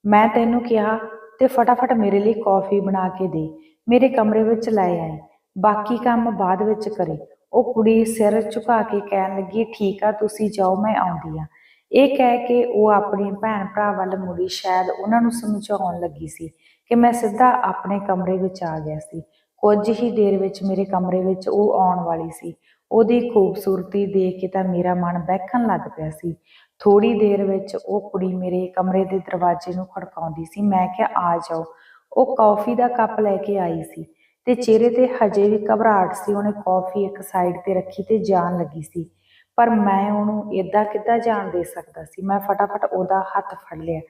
ਮੈਂ ਤੈਨੂੰ ਕਿਹਾ ਤੇ ਫਟਾਫਟ ਮੇਰੇ ਲਈ ਕੌਫੀ ਬਣਾ ਕੇ ਦੇ, ਮੇਰੇ ਕਮਰੇ ਵਿੱਚ ਲੈ ਆਏ, ਬਾਕੀ ਕੰਮ ਬਾਅਦ ਵਿੱਚ ਕਰੇ। ਉਹ ਕੁੜੀ ਸਿਰ ਝੁਕਾ ਕੇ ਕਹਿਣ ਲੱਗੀ, ਠੀਕ ਆ, ਤੁਸੀਂ ਜਾਓ, ਮੈਂ ਆਉਂਦੀ ਆ। ਇਹ ਕਹਿ ਕੇ ਉਹ ਆਪਣੀ ਭੈਣ ਭਰਾ ਵੱਲ ਮੁੜੀ। ਸ਼ਾਇਦ ਉਹਨਾਂ ਨੂੰ ਸਮਝਾਉਣ ਲੱਗੀ ਸੀ ਕਿ ਮੈਂ ਸਿੱਧਾ ਆਪਣੇ ਕਮਰੇ ਵਿੱਚ ਆ ਗਿਆ ਸੀ। ਕੁਝ ਹੀ ਦੇਰ ਵਿੱਚ ਮੇਰੇ ਕਮਰੇ ਵਿੱਚ ਉਹ ਆਉਣ ਵਾਲੀ ਸੀ। ਉਹਦੀ ਖੂਬਸੂਰਤੀ ਦੇਖ ਕੇ ਤਾਂ ਮੇਰਾ ਮਨ ਬਹਿਕਣ ਲੱਗ ਪਿਆ ਸੀ। ਥੋੜੀ ਦੇਰ ਵਿੱਚ ਉਹ ਕੁੜੀ ਮੇਰੇ ਕਮਰੇ ਦੇ ਦਰਵਾਜ਼ੇ ਨੂੰ ਖੜਕਾਉਂਦੀ ਸੀ। ਮੈਂ ਕਿਹਾ, ਆ ਜਾਓ। ਉਹ ਕੌਫੀ ਦਾ ਕੱਪ ਲੈ ਕੇ ਆਈ ਸੀ ਤੇ ਚਿਹਰੇ ਤੇ ਹਜੇ ਵੀ ਘਬਰਾਹਟ ਸੀ। ਉਹਨੇ ਕੌਫੀ ਇੱਕ ਸਾਈਡ ਤੇ ਰੱਖੀ ਤੇ ਜਾਣ ਲੱਗੀ ਸੀ, ਪਰ ਮੈਂ ਉਹਨੂੰ ਏਦਾਂ ਕਿੱਦਾਂ ਜਾਣ ਦੇ ਸਕਦਾ ਸੀ। ਮੈਂ ਫਟਾਫਟ ਉਹਦਾ ਹੱਥ ਫੜ ਲਿਆ।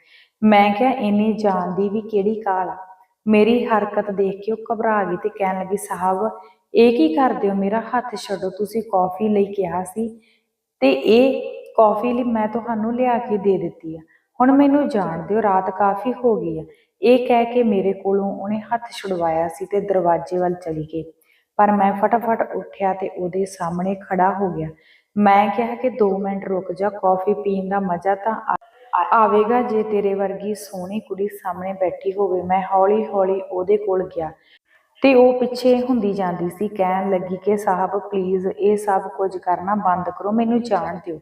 ਮੈਂ ਕਿਹਾ, ਇੰਨੀ ਜਾਣ ਦੀ ਵੀ ਕਿਹੜੀ ਕਾਲ ਆ? ਮੇਰੀ ਹਰਕਤ ਦੇਖ ਕੇ ਉਹ ਘਬਰਾ ਗਈ ਤੇ ਕਹਿਣ ਲੱਗੀ, ਸਾਹਿਬ, ਇਹ ਕੀ ਕਰਦੇ ਹੋ? ਮੇਰਾ ਹੱਥ ਛੱਡੋ। ਤੁਸੀਂ ਕੌਫੀ ਲਈ ਕਿਹਾ ਸੀ ਤੇ ਇਹ ਕੌਫੀ ਲਈ ਮੈਂ ਤੁਹਾਨੂੰ ਲਿਆ ਕੇ ਦੇ ਦਿੱਤੀ ਆ। ਹੁਣ ਮੈਨੂੰ ਜਾਣ ਦਿਓ, ਰਾਤ ਕਾਫੀ ਹੋ ਗਈ ਆ। ਇਹ ਕਹਿ ਕੇ ਮੇਰੇ ਕੋਲੋਂ ਉਹਨੇ ਹੱਥ ਛੁਡਵਾਇਆ ਸੀ ਤੇ ਦਰਵਾਜ਼ੇ ਵੱਲ ਚਲੀ ਗਈ। ਪਰ ਮੈਂ ਫਟਾਫਟ ਉੱਠਿਆ ਤੇ ਉਹਦੇ ਸਾਹਮਣੇ ਖੜਾ ਹੋ ਗਿਆ। ਮੈਂ ਕਿਹਾ ਕਿ 2 ਮਿੰਟ ਰੁਕ ਜਾ। ਕੌਫੀ ਪੀਣ ਦਾ ਮਜ਼ਾ ਤਾਂ ਆਵੇਗਾ ਜੇ ਤੇਰੇ ਵਰਗੀ ਸੋਹਣੀ ਕੁੜੀ ਸਾਹਮਣੇ ਬੈਠੀ ਹੋਵੇ। ਮੈਂ ਹੌਲੀ ਹੌਲੀ ਉਹਦੇ ਕੋਲ ਗਿਆ ਤੇ ਉਹ ਪਿੱਛੇ ਹੁੰਦੀ ਜਾਂਦੀ ਸੀ। ਕਹਿਣ ਲੱਗੀ ਕਿ ਸਾਹਿਬ, ਪਲੀਜ਼ ਇਹ ਸਭ ਕੁਝ ਕਰਨਾ ਬੰਦ ਕਰੋ, ਮੈਨੂੰ ਜਾਣ ਦਿਓ।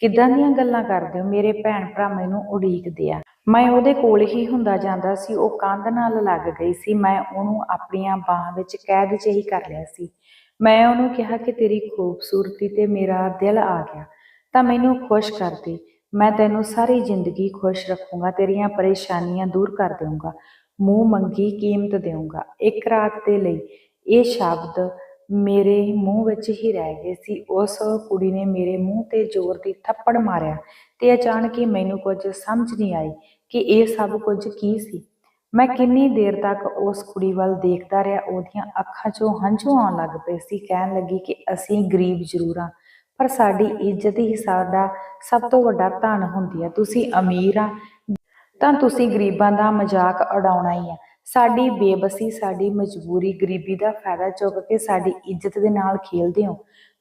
ਕਿੱਦਾਂ ਦੀਆਂ ਗੱਲਾਂ ਕਰਦੇ ਹੋ? ਮੇਰੇ ਭੈਣ ਭਰਾ ਮੈਨੂੰ ਉਡੀਕਦੇ ਆ। ਮੈਂ ਉਹਦੇ ਕੋਲ ਹੀ ਹੁੰਦਾ ਜਾਂਦਾ ਸੀ। ਉਹ ਕੰਧ ਨਾਲ ਲੱਗ ਗਈ ਸੀ। ਮੈਂ ਉਹਨੂੰ ਆਪਣੀਆਂ ਬਾਹਾਂ ਵਿੱਚ ਕੈਦ ਜਿਹੀ ਕਰ ਲਿਆ ਸੀ। ਮੈਂ ਉਹਨੂੰ ਕਿਹਾ ਕਿ ਤੇਰੀ ਖੂਬਸੂਰਤੀ ਤੇ ਮੇਰਾ ਦਿਲ ਆ ਗਿਆ ਤਾਂ ਮੈਨੂੰ ਖੁਸ਼ ਕਰ ਦੇ। ਮੈਂ ਤੈਨੂੰ ਸਾਰੀ ਜ਼ਿੰਦਗੀ ਖੁਸ਼ ਰੱਖੂੰਗਾ, ਤੇਰੀਆਂ ਪਰੇਸ਼ਾਨੀਆਂ ਦੂਰ ਕਰ ਦੇਵਾਂਗਾ, ਮੂੰਹ ਮੰਗੀ ਕੀਮਤ ਦੇਵਾਂਗਾ। ਇੱਕ ਰਾਤ ਦੇ ਲਈ ਇਹ ਸ਼ਬਦ ਮੇਰੇ ਮੂੰਹ ਵਿੱਚ ਹੀ ਰਹਿ ਗਏ ਸੀ। ਉਸ ਕੁੜੀ ਨੇ ਮੇਰੇ ਮੂੰਹ ਤੇ ਜ਼ੋਰ ਦੀ ਥੱਪੜ ਮਾਰਿਆ ਤੇ ਅਚਾਨਕ ਹੀ ਮੈਨੂੰ ਕੁਝ ਸਮਝ ਨਹੀਂ ਆਈ ਕਿ ਇਹ ਸਭ ਕੁਝ ਕੀ ਸੀ। ਮੈਂ ਕਿੰਨੀ ਦੇਰ ਤੱਕ ਉਸ ਕੁੜੀ ਵੱਲ ਦੇਖਦਾ ਰਿਹਾ। ਉਹਦੀਆਂ ਅੱਖਾਂ 'ਚੋਂ ਹੰਝੂ ਆਉਣ ਲੱਗ ਪਏ ਸੀ। ਕਹਿਣ ਲੱਗੀ ਕਿ ਅਸੀਂ ਗਰੀਬ ਜ਼ਰੂਰ ਹਾਂ, ਪਰ ਸਾਡੀ ਇੱਜ਼ਤ ਹੀ ਸਾਡਾ ਸਭ ਤੋਂ ਵੱਡਾ ਧਨ ਹੁੰਦੀ ਹੈ। ਤੁਸੀਂ ਅਮੀਰ ਆ ਤਾਂ ਤੁਸੀਂ ਗਰੀਬਾਂ ਦਾ ਮਜ਼ਾਕ ਉਡਾਉਣਾ ਹੀ ਆ। ਸਾਡੀ ਬੇਬਸੀ, ਸਾਡੀ ਮਜਬੂਰੀ, ਗਰੀਬੀ ਦਾ ਫਾਇਦਾ ਚੁੱਕ ਕੇ ਸਾਡੀ ਇੱਜ਼ਤ ਦੇ ਨਾਲ ਖੇਲਦੇ ਹੋ।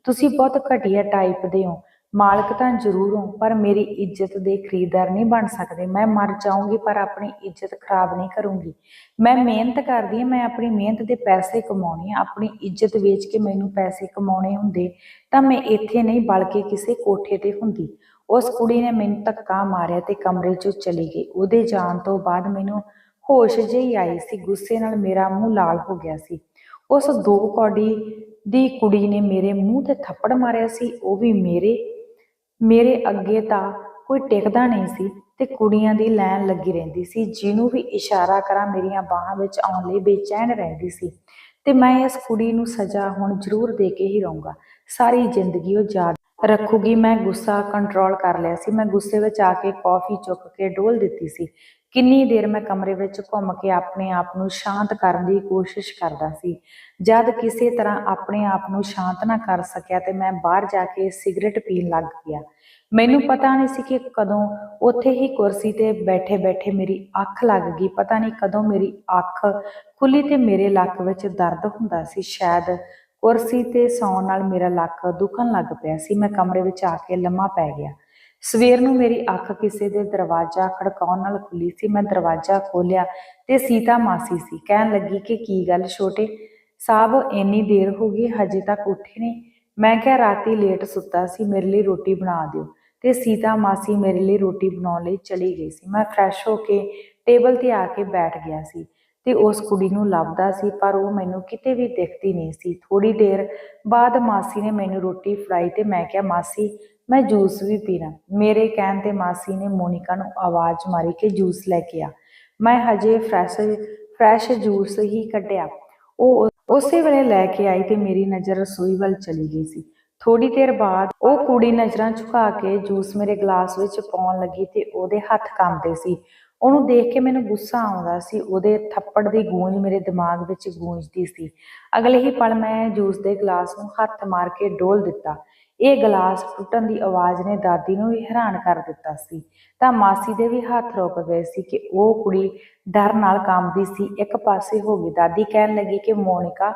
ਤੁਸੀਂ ਬਹੁਤ ਘਟੀਆ ਟਾਈਪ ਦੇ ਹੋ। ਮਾਲਕ ਤਾਂ ਜ਼ਰੂਰ ਹੋ, ਪਰ ਮੇਰੀ ਇੱਜ਼ਤ ਦੇ ਖਰੀਦਦਾਰ ਨਹੀਂ ਬਣ ਸਕਦੇ। ਮੈਂ ਮਰ ਜਾਊਂਗੀ ਪਰ ਆਪਣੀ ਇੱਜ਼ਤ ਖਰਾਬ ਨਹੀਂ ਕਰੂੰਗੀ। ਮੈਂ ਮਿਹਨਤ ਕਰਦੀ ਹਾਂ, ਮੈਂ ਆਪਣੀ ਮਿਹਨਤ ਦੇ ਪੈਸੇ ਕਮਾਉਣੇ ਆ। ਆਪਣੀ ਇੱਜ਼ਤ ਵੇਚ ਕੇ ਮੈਨੂੰ ਪੈਸੇ ਕਮਾਉਣੇ ਹੁੰਦੇ ਤਾਂ ਮੈਂ ਇੱਥੇ ਨਹੀਂ ਬਲਕਿ ਕਿਸੇ ਕੋਠੇ ਤੇ ਹੁੰਦੀ। ਉਸ ਕੁੜੀ ਨੇ ਮੈਨੂੰ ਧੱਕਾ ਮਾਰਿਆ ਤੇ ਕਮਰੇ 'ਚੋਂ ਚਲੀ ਗਈ। ਉਹਦੇ ਜਾਣ ਤੋਂ ਬਾਅਦ ਮੈਨੂੰ ਹੋਸ਼ ਜਿਹੀ ਆਈ ਸੀ। ਗੁੱਸੇ ਨਾਲ ਮੇਰਾ ਮੂੰਹ ਲਾਲ ਹੋ ਗਿਆ ਸੀ। ਉਸ 2 ਕੌਡੀ ਦੀ ਕੁੜੀ ਨੇ ਮੇਰੇ ਮੂੰਹ ਤੇ ਥੱਪੜ ਮਾਰਿਆ ਸੀ, ਉਹ ਵੀ ਮੇਰੇ ਅੱਗੇ ਤਾਂ ਕੋਈ ਟਿਕਦਾ ਨਹੀਂ ਸੀ ਤੇ ਕੁੜੀਆਂ ਦੀ ਲਾਈਨ ਲੱਗੀ ਰਹਿੰਦੀ ਸੀ। ਜਿਹਨੂੰ ਵੀ ਇਸ਼ਾਰਾ ਕਰਾਂ ਮੇਰੀਆਂ ਬਾਹਾਂ ਵਿੱਚ ਆਉਣ ਲਈ ਬੇਚੈਨ ਰਹਿੰਦੀ ਸੀ। ਤੇ ਮੈਂ ਇਸ ਕੁੜੀ ਨੂੰ ਸਜ਼ਾ ਹੁਣ ਜ਼ਰੂਰ ਦੇ ਕੇ ਹੀ ਰਹੂੰਗਾ। ਸਾਰੀ ਜ਼ਿੰਦਗੀ ਉਹ ਯਾਦ ਰੱਖੂਗੀ। ਮੈਂ ਗੁੱਸਾ ਕੰਟਰੋਲ ਕਰ ਲਿਆ ਸੀ। ਮੈਂ ਗੁੱਸੇ ਵਿੱਚ ਆ ਕੇ ਕੌਫੀ ਚੁੱਕ ਕੇ ਡੋਲ ਦਿੱਤੀ ਸੀ। ਕਿੰਨੀ ਦੇਰ ਮੈਂ ਕਮਰੇ ਵਿੱਚ ਘੁੰਮ ਕੇ ਆਪਣੇ ਆਪ ਨੂੰ ਸ਼ਾਂਤ ਕਰਨ ਦੀ ਕੋਸ਼ਿਸ਼ ਕਰਦਾ ਸੀ। ਜਦ ਕਿਸੇ ਤਰ੍ਹਾਂ ਆਪਣੇ ਆਪ ਨੂੰ ਸ਼ਾਂਤ ਨਾ ਕਰ ਸਕਿਆ ਤੇ ਮੈਂ ਬਾਹਰ ਜਾ ਕੇ ਸਿਗਰਟ ਪੀਣ ਲੱਗ ਗਿਆ। ਮੈਨੂੰ ਪਤਾ ਨਹੀਂ ਸੀ ਕਿ ਕਦੋਂ ਉੱਥੇ ਹੀ ਕੁਰਸੀ ਤੇ ਬੈਠੇ ਬੈਠੇ ਮੇਰੀ ਅੱਖ ਲੱਗ ਗਈ। ਪਤਾ ਨਹੀਂ ਕਦੋਂ ਮੇਰੀ ਅੱਖ ਖੁੱਲੀ ਤੇ ਮੇਰੇ ਲੱਕ ਵਿੱਚ ਦਰਦ ਹੁੰਦਾ ਸੀ। ਸ਼ਾਇਦ ਕੁਰਸੀ ਤੇ ਸੌਣ ਨਾਲ ਮੇਰਾ ਲੱਕ ਦੁਖਣ ਲੱਗ ਪਿਆ ਸੀ। ਮੈਂ ਕਮਰੇ ਵਿੱਚ ਆ ਕੇ ਲੰਮਾ ਪੈ ਗਿਆ। ਸਵੇਰ ਨੂੰ ਮੇਰੀ ਅੱਖ ਕਿਸੇ ਦੇ ਦਰਵਾਜ਼ਾ ਖੜਕਾਉਣ ਨਾਲ ਖੁੱਲੀ ਸੀ। ਮੈਂ ਦਰਵਾਜ਼ਾ ਖੋਲ੍ਹਿਆ ਤੇ ਸੀਤਾ ਮਾਸੀ ਸੀ। ਕਹਿਣ ਲੱਗੀ ਕਿ ਕੀ ਗੱਲ ਛੋਟੇ ਸਾਹਿਬ, ਇੰਨੀ ਦੇਰ ਹੋ ਗਈ, ਹਜੇ ਤੱਕ ਉੱਠੇ ਨਹੀਂ? ਮੈਂ ਕਿਹਾ ਰਾਤੀ ਲੇਟ ਸੁੱਤਾ ਸੀ, ਮੇਰੇ ਲਈ ਰੋਟੀ ਬਣਾ ਦਿਓ। ਤੇ ਸੀਤਾ ਮਾਸੀ ਮੇਰੇ ਲਈ ਰੋਟੀ ਬਣਾਉਣ ਲਈ ਚਲੀ ਗਈ ਸੀ। ਮੈਂ ਫਰੈਸ਼ ਹੋ ਕੇ ਟੇਬਲ ਤੇ ਆ ਕੇ ਬੈਠ ਗਿਆ ਸੀ ਤੇ ਉਸ ਕੁੜੀ ਨੂੰ ਲੱਭਦਾ ਸੀ, ਪਰ ਉਹ ਮੈਨੂੰ ਕਿਤੇ ਵੀ ਦਿਖਦੀ ਨਹੀਂ ਸੀ। ਥੋੜੀ ਦੇਰ ਬਾਅਦ ਮਾਸੀ ਨੇ ਮੈਨੂੰ ਰੋਟੀ ਫੜਾਈ ਤੇ ਮੈਂ ਕਿਹਾ ਮਾਸੀ, ਮੈਂ ਜੂਸ ਵੀ ਪੀਣਾ। ਮੇਰੇ ਕਹਿਣ ਤੇ ਮਾਸੀ ਨੇ ਮੋਨਿਕਾ ਨੂੰ ਆਵਾਜ਼ ਮਾਰੀ ਕਿ ਜੂਸ ਲੈ ਕੇ ਆ। ਮੈਂ ਹਜੇ ਫਰੈਸ਼ ਜੂਸ ਹੀ ਕੱਢਿਆ। ਉਹ ਉਸੇ ਵੇਲੇ ਲੈ ਕੇ ਆਈ ਤੇ ਮੇਰੀ ਨਜ਼ਰ ਰਸੋਈ ਵੱਲ ਚਲੀ ਗਈ ਸੀ। ਥੋੜੀ ਦੇਰ ਬਾਅਦ ਉਹ ਕੁੜੀ ਨਜ਼ਰਾਂ ਝੁਕਾ ਕੇ ਜੂਸ ਮੇਰੇ ਗਲਾਸ ਵਿੱਚ ਪਾਉਣ ਲੱਗੀ ਤੇ ਉਹਦੇ ਹੱਥ ਕੰਬਦੇ ਸੀ। ਉਹਨੂੰ ਦੇਖ ਕੇ ਮੈਨੂੰ ਗੁੱਸਾ ਆਉਂਦਾ ਸੀ। ਉਹਦੇ ਥੱਪੜ ਦੀ ਗੂੰਜ ਮੇਰੇ ਦਿਮਾਗ ਵਿੱਚ ਗੂੰਜਦੀ ਸੀ। ਅਗਲੇ ਹੀ ਪਲ ਮੈਂ ਜੂਸ ਦੇ ਗਲਾਸ ਨੂੰ ਹੱਥ ਮਾਰ ਕੇ ਡੋਲ ਦਿੱਤਾ। ਇਹ ਗਲਾਸ ਟੁੱਟਣ ਦੀ ਆਵਾਜ਼ ਨੇ ਦਾਦੀ ਨੂੰ ਵੀ ਹੈਰਾਨ ਕਰ ਦਿੱਤਾ ਸੀ। ਤਾਂ ਮਾਸੀ ਦੇ ਵੀ ਹੱਥ ਰੁਕ ਗਏ ਸੀ ਕਿ ਉਹ ਕੁੜੀ ਡਰ ਨਾਲ ਕੰਬਦੀ ਸੀ। ਇੱਕ ਪਾਸੇ ਹੋ ਗਈ। ਦਾਦੀ ਕਹਿਣ ਲੱਗੀ ਕਿ ਮੋਨਿਕਾ,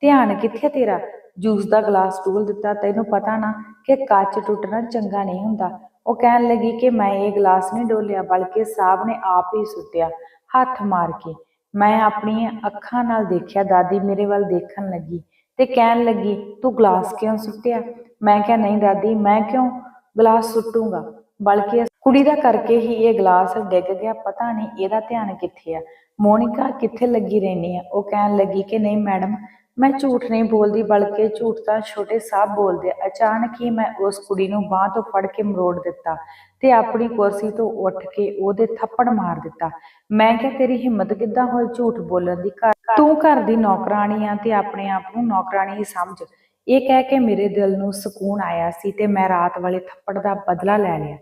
ਧਿਆਨ ਕਿੱਥੇ ਤੇਰਾ? ਜੂਸ ਦਾ ਗਲਾਸ ਡੋਲ ਦਿੱਤਾ, ਤੈਨੂੰ ਪਤਾ ਨਾ ਕਿ ਕੱਚ ਟੁੱਟਣਾ ਚੰਗਾ ਨਹੀਂ ਹੁੰਦਾ। ਉਹ ਕਹਿਣ ਲੱਗੀ ਕਿ ਮੈਂ ਇਹ ਗਲਾਸ ਨਹੀਂ ਡੋਲਿਆ, ਬਲਕਿ ਸਾਹਿਬ ਨੇ ਆਪ ਹੀ ਸੁੱਟਿਆ ਹੱਥ ਮਾਰ ਕੇ। ਮੈਂ ਆਪਣੀਆਂ ਅੱਖਾਂ ਨਾਲ ਦੇਖਿਆ। ਦਾਦੀ ਮੇਰੇ ਵੱਲ ਦੇਖਣ ਲੱਗੀ ਤੇ ਕਹਿਣ ਲੱਗੀ, ਤੂੰ ਗਲਾਸ ਕਿਉਂ ਸੁੱਟਿਆ? ਮੈਂ ਕਿਹਾ ਨਹੀਂ ਦਾਦੀ, ਮੈਂ ਕਿਉਂ ਗਲਾਸ ਸੁੱਟੂੰਗਾ, ਬਲਕਿ ਇਸ ਕੁੜੀ ਦਾ ਕਰਕੇ ਹੀ ਇਹ ਗਲਾਸ ਡਿੱਗ ਗਿਆ। ਪਤਾ ਨਹੀਂ ਇਹਦਾ ਧਿਆਨ ਕਿੱਥੇ ਆ। ਮੋਨਿਕਾ, ਕਿੱਥੇ ਲੱਗੀ ਰਹਿੰਦੀ ਆ? ਉਹ ਕਹਿਣ ਲੱਗੀ ਕਿ ਨਹੀਂ ਮੈਡਮ, ਮੈਂ ਝੂਠ ਨਹੀਂ ਬੋਲਦੀ, ਬਲਕਿ ਝੂਠ ਤਾਂ ਛੋਟੇ ਸਾਹਿਬ ਬੋਲਦੇ ਆ। ਅਚਾਨਕ ਹੀ ਮੈਂ ਉਸ ਕੁੜੀ ਨੂੰ ਬਾਂਹ ਤੋਂ ਫੜ ਕੇ ਮਰੋੜ ਦਿੱਤਾ ਤੇ ਆਪਣੀ ਕੁਰਸੀ ਤੋਂ ਉੱਠ ਕੇ ਉਹਦੇ ਥੱਪੜ ਮਾਰ ਦਿੱਤਾ। ਮੈਂ ਕਿਹਾ ਤੇਰੀ ਹਿੰਮਤ ਕਿੱਦਾਂ ਹੋਈ ਝੂਠ ਬੋਲਣ ਦੀ? ਤੂੰ ਘਰ ਦੀ ਨੌਕਰਾਣੀ ਆ ਤੇ ਆਪਣੇ ਆਪ ਨੂੰ ਨੌਕਰਾਣੀ ਹੀ ਸਮਝ। ਇਹ ਕਹਿ ਕੇ ਮੇਰੇ ਦਿਲ ਨੂੰ ਸਕੂਨ ਆਇਆ ਸੀ ਤੇ ਮੈਂ ਰਾਤ ਵਾਲੇ ਥੱਪੜ ਦਾ ਬਦਲਾ ਲੈ ਲਿਆ।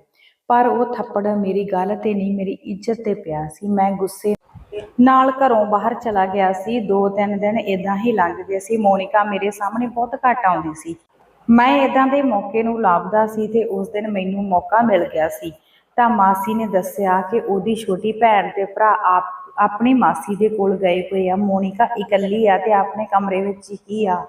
ਪਰ ਉਹ ਥੱਪੜ ਮੇਰੀ ਗੱਲ ਤੇ ਨਹੀਂ, ਮੇਰੀ ਇੱਜ਼ਤ ਤੇ ਪਿਆ ਸੀ। ਮੈਂ ਗੁੱਸੇ ਨਾਲ ਘਰੋਂ ਬਾਹਰ ਚਲਾ ਗਿਆ ਸੀ। 2-3 ਦਿਨ ਇਦਾਂ ਹੀ ਲੰਘ ਗਏ ਸੀ। ਮੋਨਿਕਾ ਮੇਰੇ ਸਾਹਮਣੇ ਬਹੁਤ ਘੱਟ ਆਉਂਦੀ ਸੀ। ਮੈਂ ਇਦਾਂ ਦੇ ਮੌਕੇ ਨੂੰ ਲੱਭਦਾ ਸੀ ਤੇ ਉਸ ਦਿਨ ਮੈਨੂੰ ਮੌਕਾ ਮਿਲ ਗਿਆ ਸੀ। ਤਾਂ ਮਾਸੀ ਨੇ ਦੱਸਿਆ ਕਿ ਉਹਦੀ ਛੋਟੀ ਭੈਣ ਤੇ ਭਰਾ ਆਪਣੀ ਮਾਸੀ ਦੇ ਕੋਲ ਗਏ ਹੋਏ ਆ। ਮੋਨਿਕਾ ਇਕੱਲੀ ਆ ਤੇ ਆਪਣੇ ਕਮਰੇ ਵਿੱਚ ਹੀ ਆ।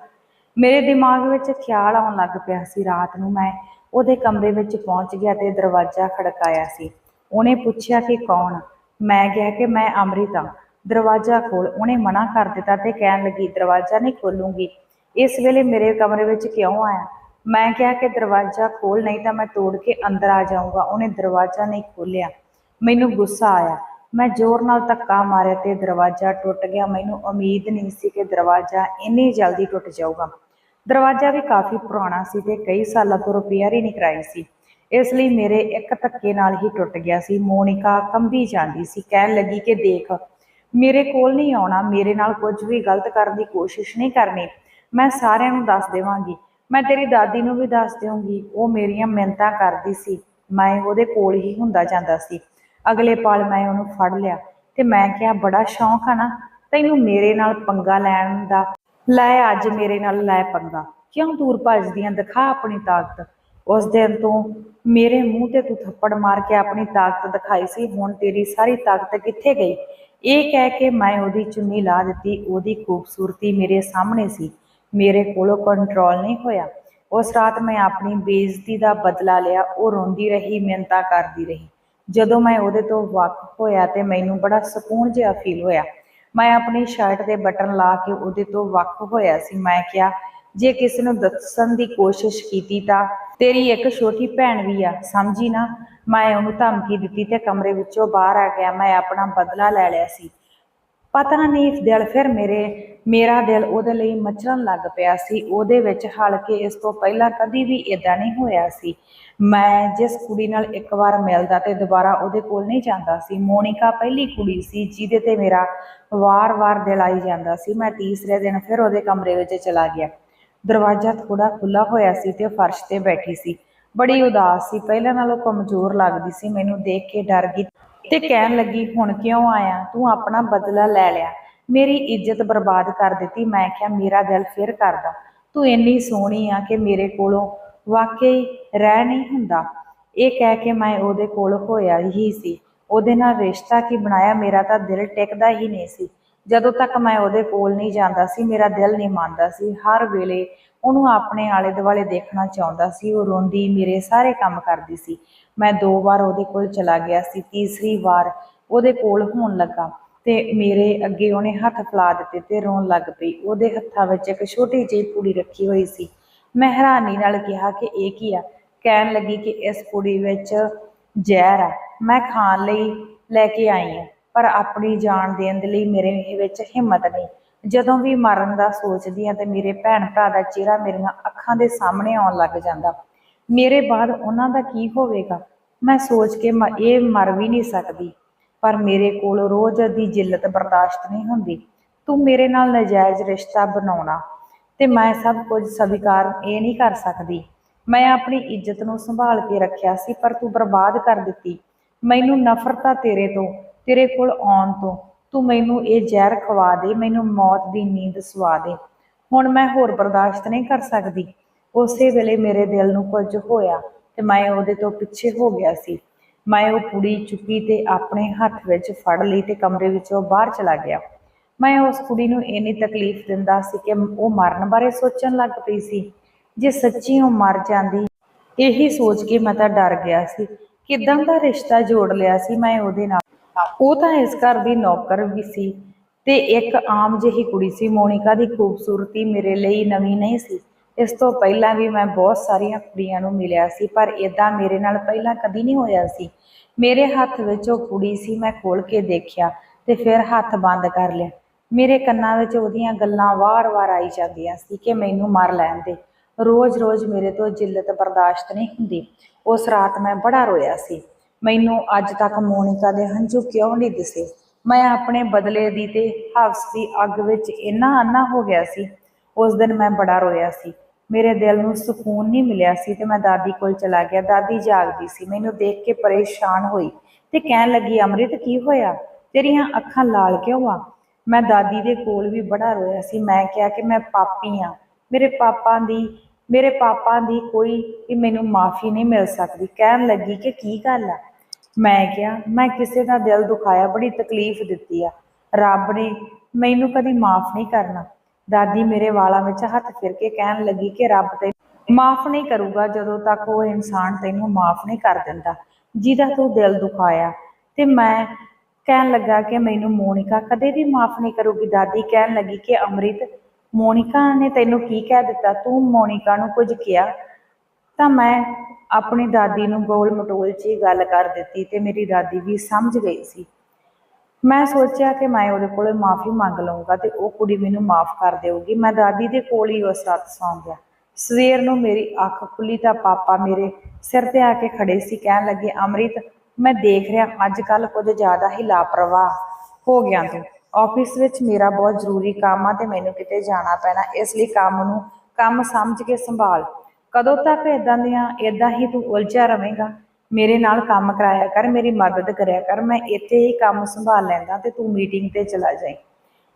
ਮੇਰੇ ਦਿਮਾਗ ਵਿੱਚ ਖਿਆਲ ਆਉਣ ਲੱਗ ਪਿਆ ਸੀ। ਰਾਤ ਨੂੰ ਮੈਂ ਉਹਦੇ ਕਮਰੇ ਵਿੱਚ ਪਹੁੰਚ ਗਿਆ ਤੇ ਦਰਵਾਜ਼ਾ ਖੜਕਾਇਆ ਸੀ। ਉਹਨੇ ਪੁੱਛਿਆ ਕਿ ਕੌਣ? ਮੈਂ ਕਿਹਾ ਕਿ ਮੈਂ ਅੰਮ੍ਰਿਤ ਹਾਂ, ਦਰਵਾਜ਼ਾ ਖੋਲ੍ਹ। ਉਹਨੇ ਮਨਾ ਕਰ ਦਿੱਤਾ ਤੇ ਕਹਿਣ ਲੱਗੀ, ਦਰਵਾਜ਼ਾ ਨਹੀਂ ਖੋਲੂੰਗੀ। ਇਸ ਵੇਲੇ ਮੇਰੇ ਕਮਰੇ ਵਿੱਚ ਕਿਉਂ ਆਇਆ? ਮੈਂ ਕਿਹਾ ਕਿ ਦਰਵਾਜ਼ਾ ਖੋਲ੍ਹ, ਨਹੀਂ ਤਾਂ ਮੈਂ ਤੋੜ ਕੇ ਅੰਦਰ ਆ ਜਾਊਂਗਾ। ਉਹਨੇ ਦਰਵਾਜ਼ਾ ਨਹੀਂ ਖੋਲ੍ਹਿਆ। ਮੈਨੂੰ ਗੁੱਸਾ ਆਇਆ। ਮੈਂ ਜ਼ੋਰ ਨਾਲ ਧੱਕਾ ਮਾਰਿਆ ਤੇ ਦਰਵਾਜ਼ਾ ਟੁੱਟ ਗਿਆ। ਮੈਨੂੰ ਉਮੀਦ ਨਹੀਂ ਸੀ ਕਿ ਦਰਵਾਜ਼ਾ ਇੰਨੀ ਜਲਦੀ ਟੁੱਟ ਜਾਊਗਾ। ਦਰਵਾਜ਼ਾ ਵੀ ਕਾਫੀ ਪੁਰਾਣਾ ਸੀ ਤੇ ਕਈ ਸਾਲਾਂ ਤੋਂ ਰਿਪੇਅਰ ਹੀ ਨਹੀਂ ਕਰਾਈ ਸੀ, ਇਸ ਲਈ ਮੇਰੇ ਇੱਕ ਧੱਕੇ ਨਾਲ ਹੀ ਟੁੱਟ ਗਿਆ ਸੀ। ਮੋਨਿਕਾ ਕੰਬੀ ਜਾਂਦੀ ਸੀ। ਕਹਿਣ ਲੱਗੀ ਕਿ ਦੇਖ, ਮੇਰੇ ਕੋਲ ਨਹੀਂ ਆਉਣਾ, ਮੇਰੇ ਨਾਲ ਕੁਝ ਵੀ ਗਲਤ ਕਰਨ ਦੀ ਕੋਸ਼ਿਸ਼ ਨਹੀਂ ਕਰਨੀ। ਮੈਂ ਸਾਰਿਆਂ ਨੂੰ ਦੱਸ ਦੇਵਾਂਗੀ। ਮੈਂ ਤੇਰੀ ਦਾਦੀ ਨੂੰ ਵੀ ਦੱਸ ਦਿਆਂਗੀ। ਉਹ ਮੇਰੀਆਂ ਮਿੰਨਤਾਂ ਕਰਦੀ ਸੀ। ਮੈਂ ਉਹਦੇ ਕੋਲ ਹੀ ਹੁੰਦਾ ਜਾਂਦਾ ਸੀ। ਅਗਲੇ ਪਲ ਮੈਂ ਉਹਨੂੰ ਫੜ ਲਿਆ ਤੇ ਮੈਂ ਕਿਹਾ, ਬੜਾ ਸ਼ੌਂਕ ਆ ਨਾ ਤੈਨੂੰ ਮੇਰੇ ਨਾਲ ਪੰਗਾ ਲੈਣ ਦਾ? ਲੈ ਅੱਜ ਮੇਰੇ ਨਾਲ ਲੈ ਪੰਗਾ। ਕਿਉਂ ਦੂਰ ਭੱਜਦੀਆਂ? ਦਿਖਾ ਆਪਣੀ ਤਾਕਤ। ਉਸ ਦਿਨ ਤੋਂ ਮੇਰੇ ਮੂੰਹ ਤੇ ਤੂੰ ਥੱਪੜ ਮਾਰ ਕੇ ਆਪਣੀ ਤਾਕਤ ਦਿਖਾਈ ਸੀ, ਹੁਣ ਤੇਰੀ ਸਾਰੀ ਤਾਕਤ ਕਿੱਥੇ ਗਈ? ਇਹ ਕਹਿ ਕੇ ਮੈਂ ਉਹਦੀ ਚੁੰਨੀ ਲਾ ਦਿੱਤੀ। ਉਹਦੀ ਖੂਬਸੂਰਤੀ ਮੇਰੇ ਸਾਹਮਣੇ ਸੀ, ਮੇਰੇ ਕੋਲੋਂ ਕੰਟਰੋਲ ਨਹੀਂ ਹੋਇਆ। उस रात मैं अपनी बेइज्जती का बदला लिया। वो रोंदी रही, मिन्नतां करदी रही। ਜਦੋਂ मैं ਉਹਦੇ ਤੋਂ ਵਾਕਿਫ ਹੋਇਆ ਤੇ ਮੈਨੂੰ ਬੜਾ ਸਕੂਨ ਜਿਹਾ ਫੀਲ ਹੋਇਆ। मैं अपनी शर्ट ਦੇ बटन ला के ਉਹਦੇ ਤੋਂ ਵਾਕਿਫ ਹੋਇਆ ਸੀ। मैं ਕਿਹਾ, ਜੇ ਕਿਸੇ ਨੂੰ ਦੱਸਣ ਦੀ ਕੋਸ਼ਿਸ਼ ਕੀਤੀ ਤਾਂ ਤੇਰੀ ਇੱਕ ਛੋਟੀ ਭੈਣ ਵੀ ਆ, ਸਮਝੀ ਨਾ। मैं ਉਹਨੂੰ ਧਮਕੀ ਦਿੱਤੀ ਤੇ ਕਮਰੇ ਵਿੱਚੋਂ ਬਾਹਰ ਆ ਗਿਆ। मैं ਆਪਣਾ ਬਦਲਾ ਲੈ ਲਿਆ ਸੀ। ਪਤਾ ਨਹੀਂ ਦਿਲ ਫਿਰ ਮੇਰਾ ਦਿਲ ਉਹਦੇ ਲਈ ਮਚਲਣ ਲੱਗ ਪਿਆ ਸੀ। ਉਹਦੇ ਵਿੱਚ ਹਲਕੇ ਇਸ ਤੋਂ ਪਹਿਲਾਂ ਕਦੀ ਵੀ ਇੱਦਾਂ ਨਹੀਂ ਹੋਇਆ ਸੀ। ਮੈਂ ਜਿਸ ਕੁੜੀ ਨਾਲ ਇੱਕ ਵਾਰ ਮਿਲਦਾ ਤੇ ਦੁਬਾਰਾ ਉਹਦੇ ਕੋਲ ਨਹੀਂ ਜਾਂਦਾ ਸੀ। ਮੋਨਿਕਾ ਪਹਿਲੀ ਕੁੜੀ ਸੀ ਜਿਹਦੇ ਤੇ ਮੇਰਾ ਵਾਰ-ਵਾਰ ਦਿਲ ਆਈ ਜਾਂਦਾ ਸੀ। ਮੈਂ ਤੀਸਰੇ ਦਿਨ ਫਿਰ ਉਹਦੇ ਕਮਰੇ ਵਿੱਚ ਚਲਾ ਗਿਆ। ਦਰਵਾਜ਼ਾ ਥੋੜਾ ਖੁੱਲ੍ਹਾ ਹੋਇਆ ਸੀ ਤੇ ਫਰਸ਼ ਤੇ ਬੈਠੀ ਸੀ। ਬੜੀ ਉਦਾਸ ਸੀ, ਪਹਿਲਾਂ ਨਾਲੋਂ ਕਮਜ਼ੋਰ ਲੱਗਦੀ ਸੀ। ਮੈਨੂੰ ਦੇਖ ਕੇ ਡਰ ਗਈ ਤੇ ਕਹਿਣ ਲੱਗੀ, ਹੁਣ ਕਿਉਂ ਆਇਆ? ਤੂੰ ਆਪਣਾ ਬਦਲਾ ਲੈ ਲਿਆ, ਮੇਰੀ ਇੱਜ਼ਤ ਬਰਬਾਦ ਕਰ ਦਿੱਤੀ। ਮੈਂ ਕਿਹਾ, ਮੇਰਾ ਦਿਲ ਫਿਰ ਕਰਦਾ। ਤੂੰ ਇੰਨੀ ਸੋਹਣੀ ਆ ਕਿ ਮੇਰੇ ਕੋਲੋਂ ਵਾਕਈ ਰਹਿ ਨਹੀਂ ਹੁੰਦਾ। ਇਹ ਕਹਿ ਕੇ ਮੈਂ ਉਹਦੇ ਕੋਲ ਹੋਇਆ ਹੀ ਸੀ। ਉਹਦੇ ਨਾਲ ਰਿਸ਼ਤਾ ਕੀ ਬਣਾਇਆ, ਮੇਰਾ ਤਾਂ ਦਿਲ ਟਿਕਦਾ ਹੀ ਨਹੀਂ ਸੀ। ਜਦੋਂ ਤੱਕ ਮੈਂ ਉਹਦੇ ਕੋਲ ਨਹੀਂ ਜਾਂਦਾ ਸੀ, ਮੇਰਾ ਦਿਲ ਨਹੀਂ ਮੰਨਦਾ ਸੀ। ਹਰ ਵੇਲੇ ਉਹਨੂੰ ਆਪਣੇ ਆਲੇ ਦੁਆਲੇ ਦੇਖਣਾ ਚਾਹੁੰਦਾ ਸੀ। ਉਹ ਰੋਂਦੀ, ਮੇਰੇ ਸਾਰੇ ਕੰਮ ਕਰਦੀ ਸੀ। ਮੈਂ 2 ਵਾਰ ਉਹਦੇ ਕੋਲ ਚਲਾ ਗਿਆ ਸੀ। ਤੀਸਰੀ ਵਾਰ ਉਹਦੇ ਕੋਲ ਹੋਣ ਲੱਗਾ ਤੇ ਮੇਰੇ ਅੱਗੇ ਉਹਨੇ ਹੱਥ ਫੈਲਾ ਦਿੱਤੇ ਤੇ ਰੋਣ ਲੱਗ ਪਈ। ਉਹਦੇ ਹੱਥਾਂ ਵਿੱਚ ਇੱਕ ਛੋਟੀ ਜਿਹੀ ਪੁੜੀ ਰੱਖੀ ਹੋਈ ਸੀ। ਮੈਂ ਹੈਰਾਨੀ ਨਾਲ ਕਿਹਾ ਕਿ ਇਹ ਕੀ ਆ? ਕਹਿਣ ਲੱਗੀ ਕਿ ਇਸ ਪੁੜੀ ਵਿੱਚ ਜ਼ਹਿਰ ਆ, ਮੈਂ ਖਾਣ ਲਈ ਲੈ ਕੇ ਆਈ ਹਾਂ, ਪਰ ਆਪਣੀ ਜਾਨ ਦੇਣ ਦੇ ਲਈ ਮੇਰੇ ਵਿੱਚ ਹਿੰਮਤ ਨਹੀਂ। ਜਦੋਂ ਵੀ ਮਰਨ ਦਾ ਸੋਚਦੀ ਹਾਂ ਤੇ ਮੇਰੇ ਭੈਣ ਭਰਾ ਦਾ ਚਿਹਰਾ ਮੇਰੀਆਂ ਅੱਖਾਂ ਦੇ ਸਾਹਮਣੇ ਆਉਣ ਲੱਗ ਜਾਂਦਾ। ਮੇਰੇ ਬਾਅਦ ਉਹਨਾਂ ਦਾ ਕੀ ਹੋਵੇਗਾ? ਮੈਂ ਸੋਚ ਕੇ ਇਹ ਮਰ ਵੀ ਨਹੀਂ ਸਕਦੀ, ਪਰ ਮੇਰੇ ਕੋਲ ਰੋਜ਼ ਦੀ ਜਿੱਲਤ ਬਰਦਾਸ਼ਤ ਨਹੀਂ ਹੁੰਦੀ। ਤੂੰ ਮੇਰੇ ਨਾਲ ਨਜਾਇਜ਼ ਰਿਸ਼ਤਾ ਬਣਾਉਣਾ ਤੇ ਮੈਂ ਸਭ ਕੁਝ ਸਵੀਕਾਰ ਇਹ ਨਹੀਂ ਕਰ ਸਕਦੀ। ਮੈਂ ਆਪਣੀ ਇੱਜ਼ਤ ਨੂੰ ਸੰਭਾਲ ਕੇ ਰੱਖਿਆ ਸੀ, ਪਰ ਤੂੰ ਬਰਬਾਦ ਕਰ ਦਿੱਤੀ। ਮੈਨੂੰ ਨਫ਼ਰਤ ਆ ਤੇਰੇ ਤੋਂ, ਤੇਰੇ ਕੋਲ ਆਉਣ ਤੋਂ। ਤੂੰ ਮੈਨੂੰ ਇਹ ਜ਼ਹਿਰ ਖਵਾ ਦੇ, ਮੈਨੂੰ ਮੌਤ ਦੀ ਨੀਂਦ ਸਵਾ ਦੇ। ਹੁਣ ਮੈਂ ਹੋਰ ਬਰਦਾਸ਼ਤ ਨਹੀਂ ਕਰ ਸਕਦੀ। ਉਸੇ ਵੇਲੇ ਮੇਰੇ ਦਿਲ ਨੂੰ ਕੁਝ ਹੋਇਆ ਤੇ ਮੈਂ ਉਹਦੇ ਤੋਂ ਪਿੱਛੇ ਹੋ ਗਿਆ ਸੀ। ਮੈਂ ਉਹ ਕੁੜੀ ਚੁੱਕੀ ਤੇ ਆਪਣੇ ਹੱਥ ਵਿੱਚ ਫੜ ਲਈ ਤੇ ਕਮਰੇ ਵਿੱਚੋਂ ਬਾਹਰ ਚਲਾ ਗਿਆ। ਮੈਂ ਉਸ ਕੁੜੀ ਨੂੰ ਇੰਨੀ ਤਕਲੀਫ ਦਿੰਦਾ ਸੀ ਕਿ ਉਹ ਮਰਨ ਬਾਰੇ ਸੋਚਣ ਲੱਗ ਪਈ ਸੀ। ਜੇ ਸੱਚੀ ਉਹ ਮਰ ਜਾਂਦੀ, ਇਹੀ ਸੋਚ ਕੇ ਮੈਂ ਤਾਂ ਡਰ ਗਿਆ ਸੀ। ਕਿੱਦਾਂ ਦਾ ਰਿਸ਼ਤਾ ਜੋੜ ਲਿਆ ਸੀ ਮੈਂ ਉਹਦੇ ਨਾਲ। ਉਹ ਤਾਂ ਇਸ ਘਰ ਦੀ ਨੌਕਰ ਵੀ ਸੀ ਤੇ ਇੱਕ ਆਮ ਜਿਹੀ ਕੁੜੀ ਸੀ। ਮੋਨਿਕਾ ਦੀ ਖੂਬਸੂਰਤੀ ਮੇਰੇ ਲਈ ਨਵੀਂ ਨਹੀਂ ਸੀ। ਇਸ ਤੋਂ ਪਹਿਲਾਂ ਵੀ ਮੈਂ ਬਹੁਤ ਸਾਰੀਆਂ ਕੁੜੀਆਂ ਨੂੰ ਮਿਲਿਆ ਸੀ, ਪਰ ਇੱਦਾਂ ਮੇਰੇ ਨਾਲ ਪਹਿਲਾਂ ਕਦੀ ਨਹੀਂ ਹੋਇਆ ਸੀ। ਮੇਰੇ ਹੱਥ ਵਿੱਚ ਉਹ ਕੁੜੀ ਸੀ। ਮੈਂ ਖੋਲ੍ਹ ਕੇ ਦੇਖਿਆ ਤੇ ਫਿਰ ਹੱਥ ਬੰਦ ਕਰ ਲਿਆ। ਮੇਰੇ ਕੰਨਾਂ ਵਿੱਚ ਉਹਦੀਆਂ ਗੱਲਾਂ ਵਾਰ-ਵਾਰ ਆਈ ਜਾਂਦੀਆਂ ਸੀ ਕਿ ਮੈਨੂੰ ਮਰ ਲੈਣ ਦੇ। ਰੋਜ਼-ਰੋਜ਼ ਮੇਰੇ ਤੋਂ ਜਿੱਲਤ ਬਰਦਾਸ਼ਤ ਨਹੀਂ ਹੁੰਦੀ। ਉਸ ਰਾਤ ਮੈਂ ਬੜਾ ਰੋਇਆ ਸੀ। ਮੈਨੂੰ ਅੱਜ ਤੱਕ ਮੋਨਿਕਾ ਦੇ ਹੰਝੂ ਕਿਉਂ ਨਹੀਂ ਦਿਸੇ? ਮੈਂ ਆਪਣੇ ਬਦਲੇ ਦੀ ਤੇ ਹਵਸ ਦੀ ਅੱਗ ਵਿੱਚ ਇੰਨਾ ਅੰਨਾ ਹੋ ਗਿਆ ਸੀ। ਉਸ ਦਿਨ ਮੈਂ ਬੜਾ ਰੋਇਆ ਸੀ। ਮੇਰੇ ਦਿਲ ਨੂੰ ਸਕੂਨ ਨਹੀਂ ਮਿਲਿਆ ਸੀ ਤੇ ਮੈਂ ਦਾਦੀ ਕੋਲ ਚਲਾ ਗਿਆ। ਦਾਦੀ ਜਾਗਦੀ ਸੀ, ਮੈਨੂੰ ਦੇਖ ਕੇ ਪਰੇਸ਼ਾਨ ਹੋਈ ਤੇ ਕਹਿਣ ਲੱਗੀ, ਅੰਮ੍ਰਿਤ ਕੀ ਹੋਇਆ? ਤੇਰੀਆਂ ਅੱਖਾਂ ਲਾਲ ਕਿਉਂ ਆ? ਮੈਂ ਦਾਦੀ ਦੇ ਕੋਲ ਵੀ ਬੜਾ ਰੋਇਆ ਸੀ। ਮੈਂ ਕਿਹਾ ਕਿ ਮੈਂ ਪਾਪੀ ਹਾਂ। ਮੇਰੇ ਪਾਪਾ ਦੀ ਕੋਈ ਵੀ ਮੈਨੂੰ ਮਾਫੀ ਨਹੀਂ ਮਿਲ ਸਕਦੀ। ਕਹਿਣ ਲੱਗੀ ਕਿ ਕੀ ਗੱਲ ਆ? ਮੈਂ ਕਿਹਾ, ਮੈਂ ਕਿਸੇ ਦਾ ਦਿਲ ਦੁਖਾਇਆ, ਬੜੀ ਤਕਲੀਫ ਦਿੱਤੀ ਆ। ਰੱਬ ਨੇ ਮੈਨੂੰ ਕਦੀ ਮਾਫ ਨਹੀਂ ਕਰਨਾ। ਦਾਦੀ ਮੇਰੇ ਵਾਲਾਂ ਵਿੱਚ ਹੱਥ ਫਿਰ ਕੇ ਕਹਿਣ ਲੱਗੀ ਕਿ ਰੱਬ ਤੈਨੂੰ ਮਾਫ ਨਹੀਂ ਕਰੂਗਾ ਜਦੋਂ ਤੱਕ ਉਹ ਇਨਸਾਨ ਤੈਨੂੰ ਮਾਫ ਨਹੀਂ ਕਰ ਦਿੰਦਾ ਜਿਹਦਾ ਤੂੰ ਦਿਲ ਦੁਖਾਇਆ। ਤੇ ਮੈਂ ਕਹਿਣ ਲੱਗਾ ਕਿ ਮੈਨੂੰ ਮੋਨਿਕਾ ਕਦੇ ਵੀ ਮਾਫ ਨਹੀਂ ਕਰੂਗੀ। ਦਾਦੀ ਕਹਿਣ ਲੱਗੀ ਕਿ ਅੰਮ੍ਰਿਤ, ਮੋਨਿਕਾ ਨੇ ਤੈਨੂੰ ਕੀ ਕਹਿ ਦਿੱਤਾ? ਤੂੰ ਮੋਨਿਕਾ ਨੂੰ ਕੁਝ ਕਿਹਾ? ਤਾਂ ਮੈਂ ਆਪਣੀ ਦਾਦੀ ਨੂੰ ਗੋਲ ਮਟੋਲ 'ਚ ਹੀ ਗੱਲ ਕਰ ਦਿੱਤੀ ਤੇ ਮੇਰੀ ਦਾਦੀ ਵੀ ਸਮਝ ਗਈ ਸੀ। ਮੈਂ ਸੋਚਿਆ ਕਿ ਮੈਂ ਉਹਦੇ ਕੋਲੋਂ ਮਾਫੀ ਮੰਗ ਲਊਂਗਾ ਤੇ ਉਹ ਕੁੜੀ ਮੈਨੂੰ ਮਾਫ ਕਰ ਦੇਊਗੀ। ਮੈਂ ਦਾਦੀ ਦੇ ਕੋਲ ਹੀ ਉਸ ਰਾਤ ਸੌਂ ਗਿਆ। ਸਵੇਰ ਨੂੰ ਮੇਰੀ ਅੱਖ ਖੁੱਲੀ ਤਾਂ ਪਾਪਾ ਮੇਰੇ ਸਿਰ ਤੇ ਆ ਕੇ ਖੜੇ ਸੀ। ਕਹਿਣ ਲੱਗੇ, ਅੰਮ੍ਰਿਤ, ਮੈਂ ਦੇਖ ਰਿਹਾ ਅੱਜ ਕੱਲ੍ਹ ਕੁਝ ਜ਼ਿਆਦਾ ਹੀ ਲਾਪਰਵਾਹ ਹੋ ਗਿਆ ਤੂੰ। ਆਫਿਸ ਵਿੱਚ ਮੇਰਾ ਬਹੁਤ ਜ਼ਰੂਰੀ ਕੰਮ ਆ ਤੇ ਮੈਨੂੰ ਕਿਤੇ ਜਾਣਾ ਪੈਣਾ, ਇਸ ਲਈ ਕੰਮ ਨੂੰ ਕੰਮ ਸਮਝ ਕੇ ਸੰਭਾਲ। ਕਦੋਂ ਤੱਕ ਇੱਦਾਂ ਹੀ ਤੂੰ ਉਲਝਿਆ ਰਵੇਂਗਾ? ਮੇਰੇ ਨਾਲ ਕੰਮ ਕਰਾਇਆ ਕਰ, ਮੇਰੀ ਮਦਦ ਕਰਿਆ ਕਰ। ਮੈਂ ਇੱਥੇ ਹੀ ਕੰਮ ਸੰਭਾਲ ਲੈਂਦਾ ਤੇ ਤੂੰ ਮੀਟਿੰਗ 'ਤੇ ਚਲਾ ਜਾਈਂ।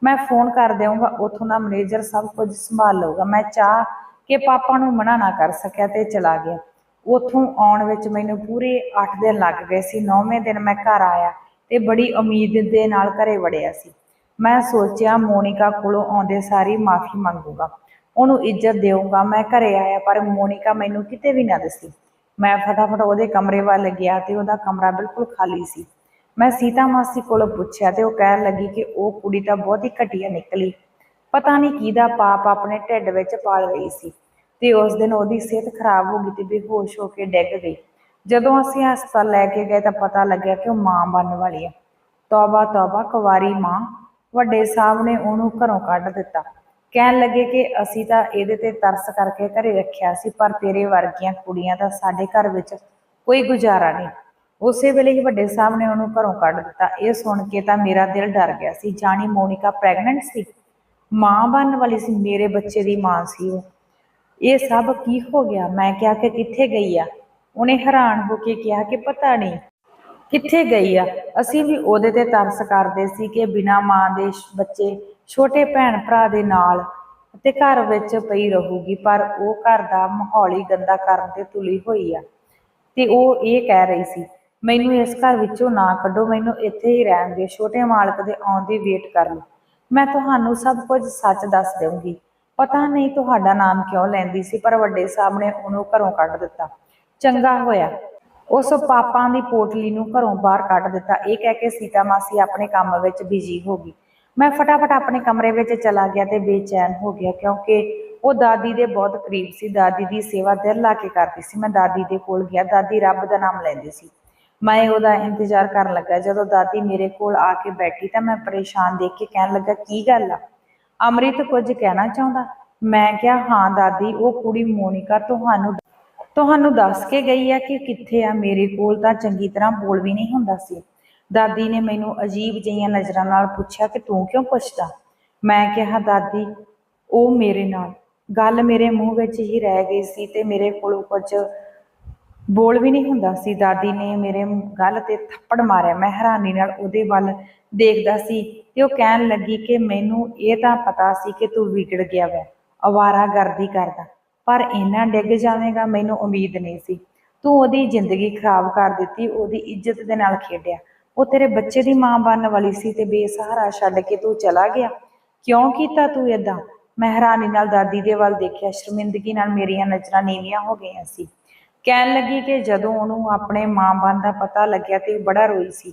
ਮੈਂ ਫੋਨ ਕਰ ਦੇਵਾਂਗਾ, ਉੱਥੋਂ ਦਾ ਮੈਨੇਜਰ ਸਭ ਕੁਝ ਸੰਭਾਲ ਲਊਗਾ। ਮੈਂ ਚਾਹ ਕੇ ਪਾਪਾ ਨੂੰ ਮਨਾ ਨਾ ਕਰ ਸਕਿਆ ਤੇ ਚਲਾ ਗਿਆ। ਉੱਥੋਂ ਆਉਣ ਵਿੱਚ ਮੈਨੂੰ ਪੂਰੇ 8 ਦਿਨ ਲੱਗ ਗਏ ਸੀ। 9ਵੇਂ ਦਿਨ ਮੈਂ ਘਰ ਆਇਆ ਤੇ ਬੜੀ ਉਮੀਦ ਦੇ ਨਾਲ ਘਰੇ ਵੜਿਆ ਸੀ। ਮੈਂ ਸੋਚਿਆ ਮੋਨਿਕਾ ਕੋਲੋਂ ਆਉਂਦੇ ਸਾਰੀ ਮਾਫੀ ਮੰਗੂਗਾ। ਉਹਨੂੰ ਇੱਜ਼ਤ ਦੇਊਂਗਾ। ਮੈਂ ਘਰੇ ਆਇਆ ਪਰ ਮੋਨਿਕਾ ਮੈਨੂੰ ਕਿਤੇ ਵੀ ਨਾ ਦਿਸੀ। ਮੈਂ ਫਟਾਫਟ ਉਹਦੇ ਕਮਰੇ ਵੱਲ ਗਿਆ ਤੇ ਉਹਦਾ ਕਮਰਾ ਬਿਲਕੁਲ ਖਾਲੀ ਸੀ। ਮੈਂ ਸੀਤਾ ਮਾਸੀ ਕੋਲੋਂ ਪੁੱਛਿਆ ਤੇ ਉਹ ਕਹਿਣ ਲੱਗੀ ਕਿ ਉਹ ਕੁੜੀ ਤਾਂ ਬਹੁਤ ਹੀ ਘਟੀਆ ਨਿਕਲੀ, ਪਤਾ ਨਹੀਂ ਕਿਹਦਾ ਪਾਪ ਆਪਣੇ ਢਿੱਡ ਵਿੱਚ ਪਾਲ ਰਹੀ ਸੀ ਤੇ ਉਸ ਦਿਨ ਉਹਦੀ ਸਿਹਤ ਖਰਾਬ ਹੋ ਗਈ ਤੇ ਬੇਹੋਸ਼ ਹੋ ਕੇ ਡਿੱਗ ਗਈ। ਜਦੋਂ ਅਸੀਂ ਹਸਪਤਾਲ ਲੈ ਕੇ ਗਏ ਤਾਂ ਪਤਾ ਲੱਗਿਆ ਕਿ ਉਹ ਮਾਂ ਬਣਨ ਵਾਲੀ ਹੈ। ਤੌਬਾ ਤੌਬਾ, ਕੁਵਾਰੀ ਮਾਂ। ਵੱਡੇ ਸਾਹਿਬ ਨੇ ਉਹਨੂੰ ਘਰੋਂ ਕੱਢ ਦਿੱਤਾ। ਕਹਿਣ ਲੱਗੇ ਕਿ ਅਸੀਂ ਤਾਂ ਇਹਦੇ ਤੇ ਤਰਸ ਕਰਕੇ ਘਰੇ ਰੱਖਿਆ ਸੀ, ਪਰ ਤੇਰੇ ਵਰਗੀਆਂ ਕੁੜੀਆਂ ਦਾ ਸਾਡੇ ਘਰ ਵਿੱਚ ਕੋਈ ਗੁਜ਼ਾਰਾ ਨਹੀਂ। ਉਸੇ ਵੇਲੇ ਹੀ ਵੱਡੇ ਸਾਹਿਬ ਨੇ ਉਹਨੂੰ ਘਰੋਂ ਕੱਢ ਦਿੱਤਾ। ਇਹ ਸੁਣ ਕੇ ਤਾਂ ਮੇਰਾ ਦਿਲ ਡਰ ਗਿਆ ਸੀ, ਜਾਣੀ ਮੋਨਿਕਾ ਪ੍ਰੈਗਨੈਂਟ ਸੀ, ਮਾਂ ਬਣਨ ਵਾਲੀ ਸੀ, ਮੇਰੇ ਬੱਚੇ ਦੀ ਮਾਂ ਸੀ ਉਹ। ਇਹ ਸਭ ਕੀ ਹੋ ਗਿਆ? ਮੈਂ ਕਿਹਾ ਕਿ ਕਿੱਥੇ ਗਈ ਆ? ਉਹਨੇ ਹੈਰਾਨ ਹੋ ਕੇ ਕਿਹਾ ਕਿ ਪਤਾ ਨਹੀਂ ਕਿੱਥੇ ਗਈ ਆ। ਅਸੀਂ ਵੀ ਉਹਦੇ ਤੇ ਤਰਸ ਕਰਦੇ ਸੀ ਕਿ ਬਿਨਾਂ ਮਾਂ ਦੇ ਬੱਚੇ ਛੋਟੇ ਭੈਣ ਭਰਾ ਦੇ ਨਾਲ ਤੇ ਘਰ ਵਿੱਚ ਪਈ ਰਹੂਗੀ, ਪਰ ਉਹ ਘਰ ਦਾ ਮਾਹੌਲ ਹੀ ਗੰਦਾ ਕਰਨ ਤੇ ਤੁਲੀ ਹੋਈ ਆ। ਤੇ ਉਹ ਇਹ ਕਹਿ ਰਹੀ ਸੀ, ਮੈਨੂੰ ਇਸ ਘਰ ਵਿੱਚੋਂ ਨਾ ਕੱਢੋ, ਮੈਨੂੰ ਇੱਥੇ ਹੀ ਰਹਿਣ ਦਿਓ, ਛੋਟੇ ਮਾਲਕ ਦੇ ਆਉਣ ਦੀ ਵੇਟ ਕਰ ਲਓ, ਮੈਂ ਤੁਹਾਨੂੰ ਸਭ ਕੁਝ ਸੱਚ ਦੱਸ ਦੇਵਾਂਗੀ। ਪਤਾ ਨਹੀਂ ਤੁਹਾਡਾ ਨਾਮ ਕਿਉਂ ਲੈਂਦੀ ਸੀ, ਪਰ ਵੱਡੇ ਸਾਹਿਬ ਨੇ ਉਹਨੂੰ ਘਰੋਂ ਕੱਢ ਦਿੱਤਾ। ਚੰਗਾ ਹੋਇਆ ਉਸ ਪਾਪਾਂ ਦੀ ਪੋਟਲੀ ਨੂੰ ਘਰੋਂ ਬਾਹਰ ਕੱਢ ਦਿੱਤਾ। ਇਹ ਕਹਿ ਕੇ ਸੀਤਾ ਮਾਸੀ ਆਪਣੇ ਕੰਮ ਵਿੱਚ ਬਿਜੀ ਹੋ ਗਈ। ਮੈਂ ਫਟਾਫਟ ਆਪਣੇ ਕਮਰੇ ਵਿੱਚ ਚਲਾ ਗਿਆ ਤੇ ਬੇਚੈਨ ਹੋ ਗਿਆ, ਕਿਉਂਕਿ ਉਹ ਦਾਦੀ ਦੇ ਬਹੁਤ ਕਰੀਬ ਸੀ। ਦਾਦੀ ਦੀ ਸੇਵਾ ਦਿਲ ਲਾ ਕੇ ਕਰਦੀ ਸੀ। ਮੈਂ ਦਾਦੀ ਦੇ ਕੋਲ ਗਿਆ। ਦਾਦੀ ਰੱਬ ਦਾ ਨਾਮ ਲੈਂਦੀ ਸੀ। ਮੈਂ ਉਹਦਾ ਇੰਤਜ਼ਾਰ ਕਰਨ ਲੱਗਾ। ਜਦੋਂ ਦਾਦੀ ਮੇਰੇ ਕੋਲ ਆ ਕੇ ਬੈਠੀ ਤਾਂ ਮੈਂ ਪਰੇਸ਼ਾਨ ਦੇਖ ਕੇ ਕਹਿਣ ਲੱਗਾ, ਕੀ ਗੱਲ ਆ? ਅੰਮ੍ਰਿਤ ਕੁਝ ਕਹਿਣਾ ਚਾਹੁੰਦਾ? ਮੈਂ ਕਿਹਾ, ਹਾਂ ਦਾਦੀ, ਉਹ ਕੁੜੀ ਮੋਨਿਕਾ ਤੁਹਾਨੂੰ ਦੱਸ ਕੇ ਗਈ ਆ ਕਿ ਕਿੱਥੇ ਆ? ਮੇਰੇ ਕੋਲ ਤਾਂ ਚੰਗੀ ਤਰ੍ਹਾਂ ਬੋਲ ਵੀ ਨਹੀਂ ਹੁੰਦਾ ਸੀ। ਦਾਦੀ ਨੇ ਮੈਨੂੰ ਅਜੀਬ ਜਿਹੀਆਂ ਨਜ਼ਰਾਂ ਨਾਲ ਪੁੱਛਿਆ ਕਿ ਤੂੰ ਕਿਉਂ ਪੁੱਛਦਾ? ਮੈਂ ਕਿਹਾ, ਦਾਦੀ, ਉਹ ਮੇਰੇ ਨਾਲ ਗੱਲ ਮੇਰੇ ਮੂੰਹ ਵਿੱਚ ਹੀ ਰਹਿ ਗਈ ਸੀ ਤੇ ਮੇਰੇ ਕੋਲੋਂ ਕੁਝ ਬੋਲ ਵੀ ਨਹੀਂ ਹੁੰਦਾ ਸੀ। ਦਾਦੀ ਨੇ ਮੇਰੇ ਗਲ ਤੇ ਥੱਪੜ ਮਾਰਿਆ। ਮੈਂ ਹੈਰਾਨੀ ਨਾਲ ਉਹਦੇ ਵੱਲ ਦੇਖਦਾ ਸੀ ਤੇ ਉਹ ਕਹਿਣ ਲੱਗੀ ਕਿ ਮੈਨੂੰ ਇਹ ਤਾਂ ਪਤਾ ਸੀ ਕਿ ਤੂੰ ਵਿਗੜ ਗਿਆ ਵੈ, ਅਵਾਰਾਗਰਦੀ ਕਰਦਾ, ਪਰ ਇੰਨਾ ਡਿੱਗ ਜਾਵੇਗਾ ਮੈਨੂੰ ਉਮੀਦ ਨਹੀਂ ਸੀ। ਤੂੰ ਉਹਦੀ ਜ਼ਿੰਦਗੀ ਖਰਾਬ ਕਰ ਦਿੱਤੀ, ਉਹਦੀ ਇੱਜ਼ਤ ਦੇ ਨਾਲ ਖੇਡਿਆ। ਉਹ ਤੇਰੇ ਬੱਚੇ ਦੀ ਮਾਂ ਬਣਨ ਵਾਲੀ ਸੀ ਤੇ ਬੇਸਹਾਰਾ ਛੱਡ ਕੇ ਤੂੰ ਚਲਾ ਗਿਆ। ਕਿਉਂ ਕੀਤਾ ਤੂੰ ਏਦਾਂ? ਮੈਂ ਹੈਰਾਨੀ ਨਾਲ ਦਾਦੀ ਦੇ ਵੱਲ ਦੇਖਿਆ। ਸ਼ਰਮਿੰਦਗੀ ਨਾਲ ਮੇਰੀਆਂ ਨਜ਼ਰਾਂ ਨੀਵੀਆਂ ਹੋ ਗਈਆਂ ਸੀ। ਕਹਿਣ ਲੱਗੀ ਕਿ ਜਦੋਂ ਉਹਨੂੰ ਆਪਣੇ ਮਾਂ ਬਣਨ ਦਾ ਪਤਾ ਲੱਗਿਆ ਤੇ ਬੜਾ ਰੋਈ ਸੀ।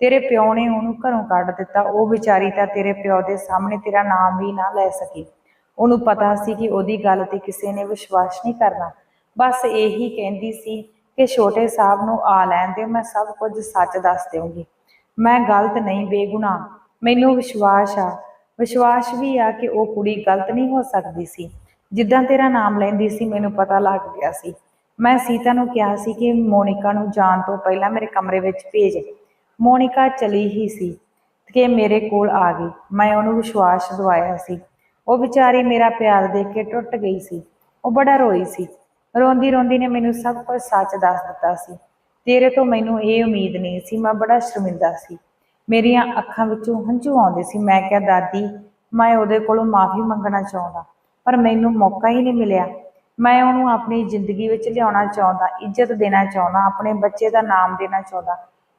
ਤੇਰੇ ਪਿਓ ਨੇ ਉਹਨੂੰ ਘਰੋਂ ਕੱਢ ਦਿੱਤਾ। ਉਹ ਵਿਚਾਰੀ ਤਾਂ ਤੇਰੇ ਪਿਓ ਦੇ ਸਾਹਮਣੇ ਤੇਰਾ ਨਾਮ ਵੀ ਨਾ ਲੈ ਸਕੀ। ਉਹਨੂੰ ਪਤਾ ਸੀ ਕਿ ਉਹਦੀ ਗੱਲ ਤੇ ਕਿਸੇ ਨੇ ਵਿਸ਼ਵਾਸ ਨਹੀਂ ਕਰਨਾ। ਬਸ ਇਹੀ ਕਹਿੰਦੀ ਸੀ ਕਿ ਛੋਟੇ ਸਾਹਿਬ ਨੂੰ ਆ ਲੈਣ ਦਿਓ, ਮੈਂ ਸਭ ਕੁਝ ਸੱਚ ਦੱਸ ਦੇਵਾਂਗੀ। ਮੈਂ ਗਲਤ ਨਹੀਂ, ਬੇਗੁਨਾਹ। ਮੈਨੂੰ ਵਿਸ਼ਵਾਸ ਵੀ ਆ ਕਿ ਉਹ ਕੁੜੀ ਗਲਤ ਨਹੀਂ ਹੋ ਸਕਦੀ ਸੀ। ਜਿੱਦਾਂ ਤੇਰਾ ਨਾਮ ਲੈਂਦੀ ਸੀ ਮੈਨੂੰ ਪਤਾ ਲੱਗ ਗਿਆ ਸੀ। ਮੈਂ ਸੀਤਾ ਨੂੰ ਕਿਹਾ ਸੀ ਕਿ ਮੋਨਿਕਾ ਨੂੰ ਜਾਣ ਤੋਂ ਪਹਿਲਾਂ ਮੇਰੇ ਕਮਰੇ ਵਿੱਚ ਭੇਜ। ਮੋਨਿਕਾ ਚਲੀ ਹੀ ਸੀ ਕਿ ਮੇਰੇ ਕੋਲ ਆ ਗਈ। ਮੈਂ ਉਹਨੂੰ ਵਿਸ਼ਵਾਸ ਦਿਵਾਇਆ ਸੀ। ਉਹ ਵਿਚਾਰੀ ਮੇਰਾ ਪਿਆਰ ਦੇਖ ਕੇ ਟੁੱਟ ਗਈ ਸੀ। ਉਹ ਬੜਾ ਰੋਈ ਸੀ। ਰੋਂਦੀ ਰੋਂਦੀ ਨੇ ਮੈਨੂੰ ਸਭ ਕੁਝ ਸੱਚ ਦੱਸ ਦਿੱਤਾ ਸੀ। ਤੇਰੇ ਤੋਂ ਮੈਨੂੰ ਇਹ ਉਮੀਦ ਨਹੀਂ ਸੀ। ਮੈਂ ਬੜਾ ਸ਼ਰਮਿੰਦਾ ਸੀ। ਮੇਰੀਆਂ ਅੱਖਾਂ ਵਿੱਚੋਂ ਹੰਝੂ ਆਉਂਦੇ ਸੀ। ਮੈਂ ਕਿਹਾ, ਦਾਦੀ, ਮੈਂ ਉਹਦੇ ਕੋਲੋਂ ਮਾਫੀ ਮੰਗਣਾ ਚਾਹੁੰਦਾ, ਪਰ ਮੈਨੂੰ ਮੌਕਾ ਹੀ ਨਹੀਂ ਮਿਲਿਆ। ਮੈਂ ਉਹਨੂੰ ਆਪਣੀ ਜ਼ਿੰਦਗੀ ਵਿੱਚ ਲਿਆਉਣਾ ਚਾਹੁੰਦਾ, ਇੱਜ਼ਤ ਦੇਣਾ ਚਾਹੁੰਦਾ, ਆਪਣੇ ਬੱਚੇ ਦਾ ਨਾਮ ਦੇਣਾ ਚਾਹੁੰਦਾ।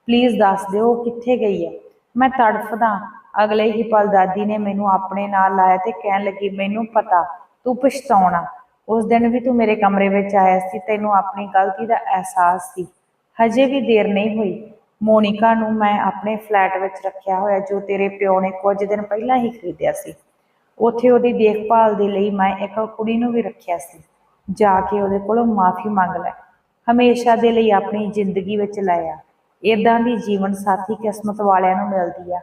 ਪਲੀਜ਼ ਦੱਸ ਦਿਓ ਉਹ ਕਿੱਥੇ ਗਈ ਹੈ? ਮੈਂ ਤੜਫਦਾ। ਅਗਲੇ ਹੀ ਪਲ ਦਾਦੀ ਨੇ ਮੈਨੂੰ ਆਪਣੇ ਨਾਲ ਲਾਇਆ ਤੇ ਕਹਿਣ ਲੱਗੀ, ਮੈਨੂੰ ਪਤਾ ਤੂੰ ਪਛਤਾਉਣਾ। ਉਸ ਦਿਨ ਵੀ ਤੂੰ ਮੇਰੇ ਕਮਰੇ ਵਿੱਚ ਆਇਆ ਸੀ, ਤੈਨੂੰ ਆਪਣੀ ਗਲਤੀ ਦਾ ਅਹਿਸਾਸ ਸੀ। ਹਜੇ ਵੀ ਦੇਰ ਨਹੀਂ ਹੋਈ। ਮੋਨਿਕਾ ਨੂੰ ਮੈਂ ਆਪਣੇ ਫਲੈਟ ਵਿੱਚ ਰੱਖਿਆ ਹੋਇਆ, ਜੋ ਤੇਰੇ ਪਿਓ ਨੇ ਕੁਝ ਦਿਨ ਪਹਿਲਾਂ ਹੀ ਖਰੀਦਿਆ ਸੀ। ਉੱਥੇ ਉਹਦੀ ਦੇਖਭਾਲ ਦੇ ਲਈ ਮੈਂ ਇੱਕ ਕੁੜੀ ਨੂੰ ਵੀ ਰੱਖਿਆ ਸੀ। ਜਾ ਕੇ ਉਹਦੇ ਕੋਲੋਂ ਮਾਫੀ ਮੰਗ ਲੈ, ਹਮੇਸ਼ਾ ਦੇ ਲਈ ਆਪਣੀ ਜ਼ਿੰਦਗੀ ਵਿੱਚ ਲੈ ਆ। ਇੱਦਾਂ ਦੀ ਜੀਵਨ ਸਾਥੀ ਕਿਸਮਤ ਵਾਲਿਆਂ ਨੂੰ ਮਿਲਦੀ ਆ।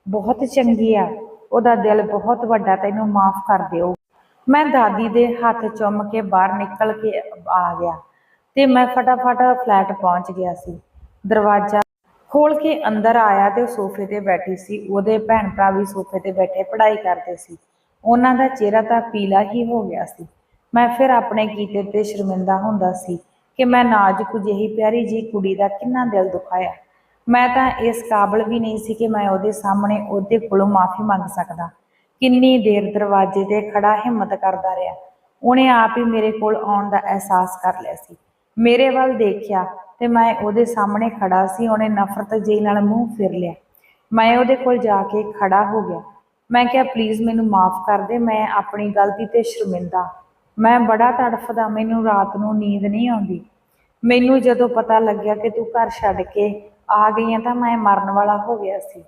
ਬਹੁਤ ਚੰਗੀ ਆ, ਉਹਦਾ ਦਿਲ ਬਹੁਤ ਵੱਡਾ, ਤੈਨੂੰ ਮਾਫ ਕਰ ਦਿਓ। ਮੈਂ ਦਾਦੀ ਦੇ ਹੱਥ ਚੁੰਮ ਕੇ ਬਾਹਰ ਨਿਕਲ ਕੇ ਆ ਗਿਆ ਤੇ ਮੈਂ ਫਟਾਫਟ ਫਲੈਟ ਪਹੁੰਚ ਗਿਆ ਸੀ। ਦਰਵਾਜ਼ਾ ਖੋਲ ਕੇ ਅੰਦਰ ਆਇਆ ਤੇ ਉਹ ਸੋਫੇ ਤੇ ਬੈਠੀ ਸੀ। ਉਹਦੇ ਭੈਣ ਭਰਾ ਵੀ ਸੋਫੇ ਤੇ ਬੈਠੇ ਪੜ੍ਹਾਈ ਕਰਦੇ ਸੀ। ਉਹਨਾਂ ਦਾ ਚਿਹਰਾ ਤਾਂ ਪੀਲਾ ਹੀ ਹੋ ਗਿਆ ਸੀ। ਮੈਂ ਫਿਰ ਆਪਣੇ ਕੀਤੇ ਤੇ ਸ਼ਰਮਿੰਦਾ ਹੁੰਦਾ ਸੀ ਕਿ ਮੈਂ ਨਾਜ਼ੁਕ ਜਿਹੀ ਪਿਆਰੀ ਜੀ ਕੁੜੀ ਦਾ ਕਿੰਨਾ ਦਿਲ ਦੁਖਾਇਆ। ਮੈਂ ਤਾਂ ਇਸ ਕਾਬਲ ਵੀ ਨਹੀਂ ਸੀ ਕਿ ਮੈਂ ਉਹਦੇ ਸਾਹਮਣੇ ਉਹਦੇ ਕੋਲੋਂ ਮਾਫੀ ਮੰਗ ਸਕਦਾ। ਕਿੰਨੀ ਦੇਰ ਦਰਵਾਜ਼ੇ ਤੇ ਖੜਾ ਹਿੰਮਤ ਕਰਦਾ ਰਿਹਾ। ਉਹਨੇ ਆਪ ਹੀ ਮੇਰੇ ਕੋਲ ਆਉਣ ਦਾ ਅਹਿਸਾਸ ਕਰ ਲਿਆ ਸੀ। ਮੇਰੇ ਵੱਲ ਦੇਖਿਆ ਤੇ ਮੈਂ ਉਹਦੇ ਸਾਹਮਣੇ ਖੜਾ ਸੀ। ਉਹਨੇ ਨਫ਼ਰਤ ਜਿਹੀ ਨਾਲ ਮੂੰਹ ਫਿਰ ਲਿਆ। ਮੈਂ ਉਹਦੇ ਕੋਲ ਜਾ ਕੇ ਖੜਾ ਹੋ ਗਿਆ। ਮੈਂ ਕਿਹਾ ਪਲੀਜ਼ ਮੈਨੂੰ ਮਾਫ਼ ਕਰ ਦੇ, ਮੈਂ ਆਪਣੀ ਗਲਤੀ ਤੇ ਸ਼ਰਮਿੰਦਾ। ਮੈਂ ਬੜਾ ਤੜਫਦਾ, ਮੈਨੂੰ ਰਾਤ ਨੂੰ ਨੀਂਦ ਨਹੀਂ ਆਉਂਦੀ। ਮੈਨੂੰ ਜਦੋਂ ਪਤਾ ਲੱਗਿਆ ਕਿ ਤੂੰ ਘਰ ਛੱਡ ਕੇ ਆ ਗਈ ਆਂ ਤਾਂ ਮੈਂ ਮਰਨ ਵਾਲਾ ਹੋ ਗਿਆ ਸੀ।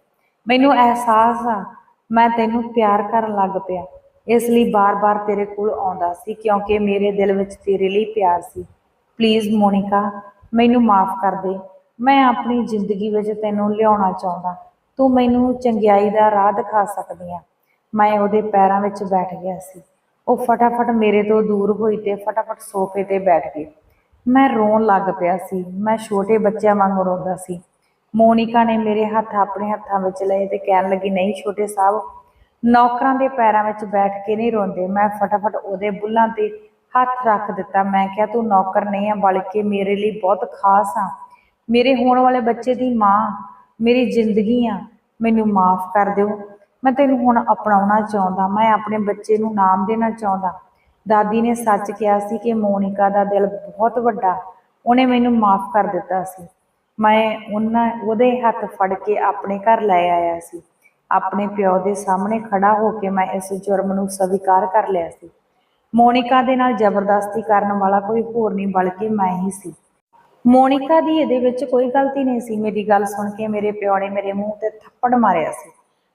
ਮੈਨੂੰ ਅਹਿਸਾਸ ਆ ਮੈਂ ਤੈਨੂੰ ਪਿਆਰ ਕਰਨ ਲੱਗ ਪਿਆ, ਇਸ ਲਈ ਬਾਰ-ਬਾਰ ਤੇਰੇ ਕੋਲ ਆਉਂਦਾ ਸੀ ਕਿਉਂਕਿ ਮੇਰੇ ਦਿਲ ਵਿੱਚ ਤੇਰੇ ਲਈ ਪਿਆਰ ਸੀ। ਪਲੀਜ਼ ਮੋਨਿਕਾ, ਮੈਨੂੰ ਮਾਫ਼ ਕਰ ਦੇ। ਮੈਂ ਆਪਣੀ ਜ਼ਿੰਦਗੀ ਵਿੱਚ ਤੈਨੂੰ ਲਿਆਉਣਾ ਚਾਹੁੰਦਾ। ਤੂੰ ਮੈਨੂੰ ਚੰਗਿਆਈ ਦਾ ਰਾਹ ਦਿਖਾ ਸਕਦੀ ਆਂ। ਮੈਂ ਉਹਦੇ ਪੈਰਾਂ ਵਿੱਚ ਬੈਠ ਗਿਆ ਸੀ। ਉਹ ਫਟਾਫਟ ਮੇਰੇ ਤੋਂ ਦੂਰ ਹੋਈ ਤੇ ਫਟਾਫਟ ਸੋਫੇ ਤੇ ਬੈਠ ਗਈ। ਮੈਂ ਰੋਣ ਲੱਗ ਪਿਆ ਸੀ। ਮੈਂ ਛੋਟੇ ਬੱਚਿਆਂ ਵਾਂਗ ਰੋਂਦਾ ਸੀ। ਮੋਨਿਕਾ ਨੇ ਮੇਰੇ ਹੱਥ ਆਪਣੇ ਹੱਥਾਂ ਵਿੱਚ ਲਏ ਤੇ ਕਹਿਣ ਲੱਗੀ, ਨਹੀਂ ਛੋਟੇ ਸਾਹਿਬ, ਨੌਕਰਾਂ ਦੇ ਪੈਰਾਂ ਵਿੱਚ ਬੈਠ ਕੇ ਨਹੀਂ ਰੋਂਦੇ। ਮੈਂ ਫਟਾਫਟ ਉਹਦੇ ਬੁੱਲ੍ਹਾਂ ਤੇ ਹੱਥ ਰੱਖ ਦਿੱਤਾ। ਮੈਂ ਕਿਹਾ ਤੂੰ ਨੌਕਰ ਨਹੀਂ ਆ, ਬਲਕਿ ਮੇਰੇ ਲਈ ਬਹੁਤ ਖਾਸ ਆ। ਮੇਰੇ ਹੋਣ ਵਾਲੇ ਬੱਚੇ ਦੀ ਮਾਂ, ਮੇਰੀ ਜ਼ਿੰਦਗੀ ਆ। ਮੈਨੂੰ ਮਾਫ਼ ਕਰ ਦਿਓ। ਮੈਂ ਤੈਨੂੰ ਹੁਣ ਅਪਣਾਉਣਾ ਚਾਹੁੰਦਾ। ਮੈਂ ਆਪਣੇ ਬੱਚੇ ਨੂੰ ਨਾਮ ਦੇਣਾ ਚਾਹੁੰਦਾ। ਦਾਦੀ ਨੇ ਸੱਚ ਕਿਹਾ ਸੀ ਕਿ ਮੋਨਿਕਾ ਦਾ ਦਿਲ ਬਹੁਤ ਵੱਡਾ। ਉਹਨੇ ਮੈਨੂੰ ਮਾਫ਼ ਕਰ ਦਿੱਤਾ ਸੀ। ਮੈਂ ਉਹਦੇ ਹੱਥ ਫੜ ਕੇ ਆਪਣੇ ਘਰ ਲੈ ਆਇਆ ਸੀ। ਆਪਣੇ ਪਿਓ ਦੇ ਸਾਹਮਣੇ ਖੜਾ ਹੋ ਕੇ ਮੈਂ ਇਸ ਜੁਰਮ ਨੂੰ ਸਵੀਕਾਰ ਕਰ ਲਿਆ ਸੀ। ਮੋਨਿਕਾ ਦੇ ਨਾਲ ਜ਼ਬਰਦਸਤੀ ਕਰਨ ਵਾਲਾ ਕੋਈ ਹੋਰ ਨਹੀਂ ਬਲਕਿ ਮੈਂ ਹੀ ਸੀ। ਮੋਨਿਕਾ ਦੀ ਇਹਦੇ ਵਿੱਚ ਕੋਈ ਗਲਤੀ ਨਹੀਂ ਸੀ। ਮੇਰੀ ਗੱਲ ਸੁਣ ਕੇ ਮੇਰੇ ਪਿਓ ਨੇ ਮੇਰੇ ਮੂੰਹ ਤੇ ਥੱਪੜ ਮਾਰਿਆ ਸੀ।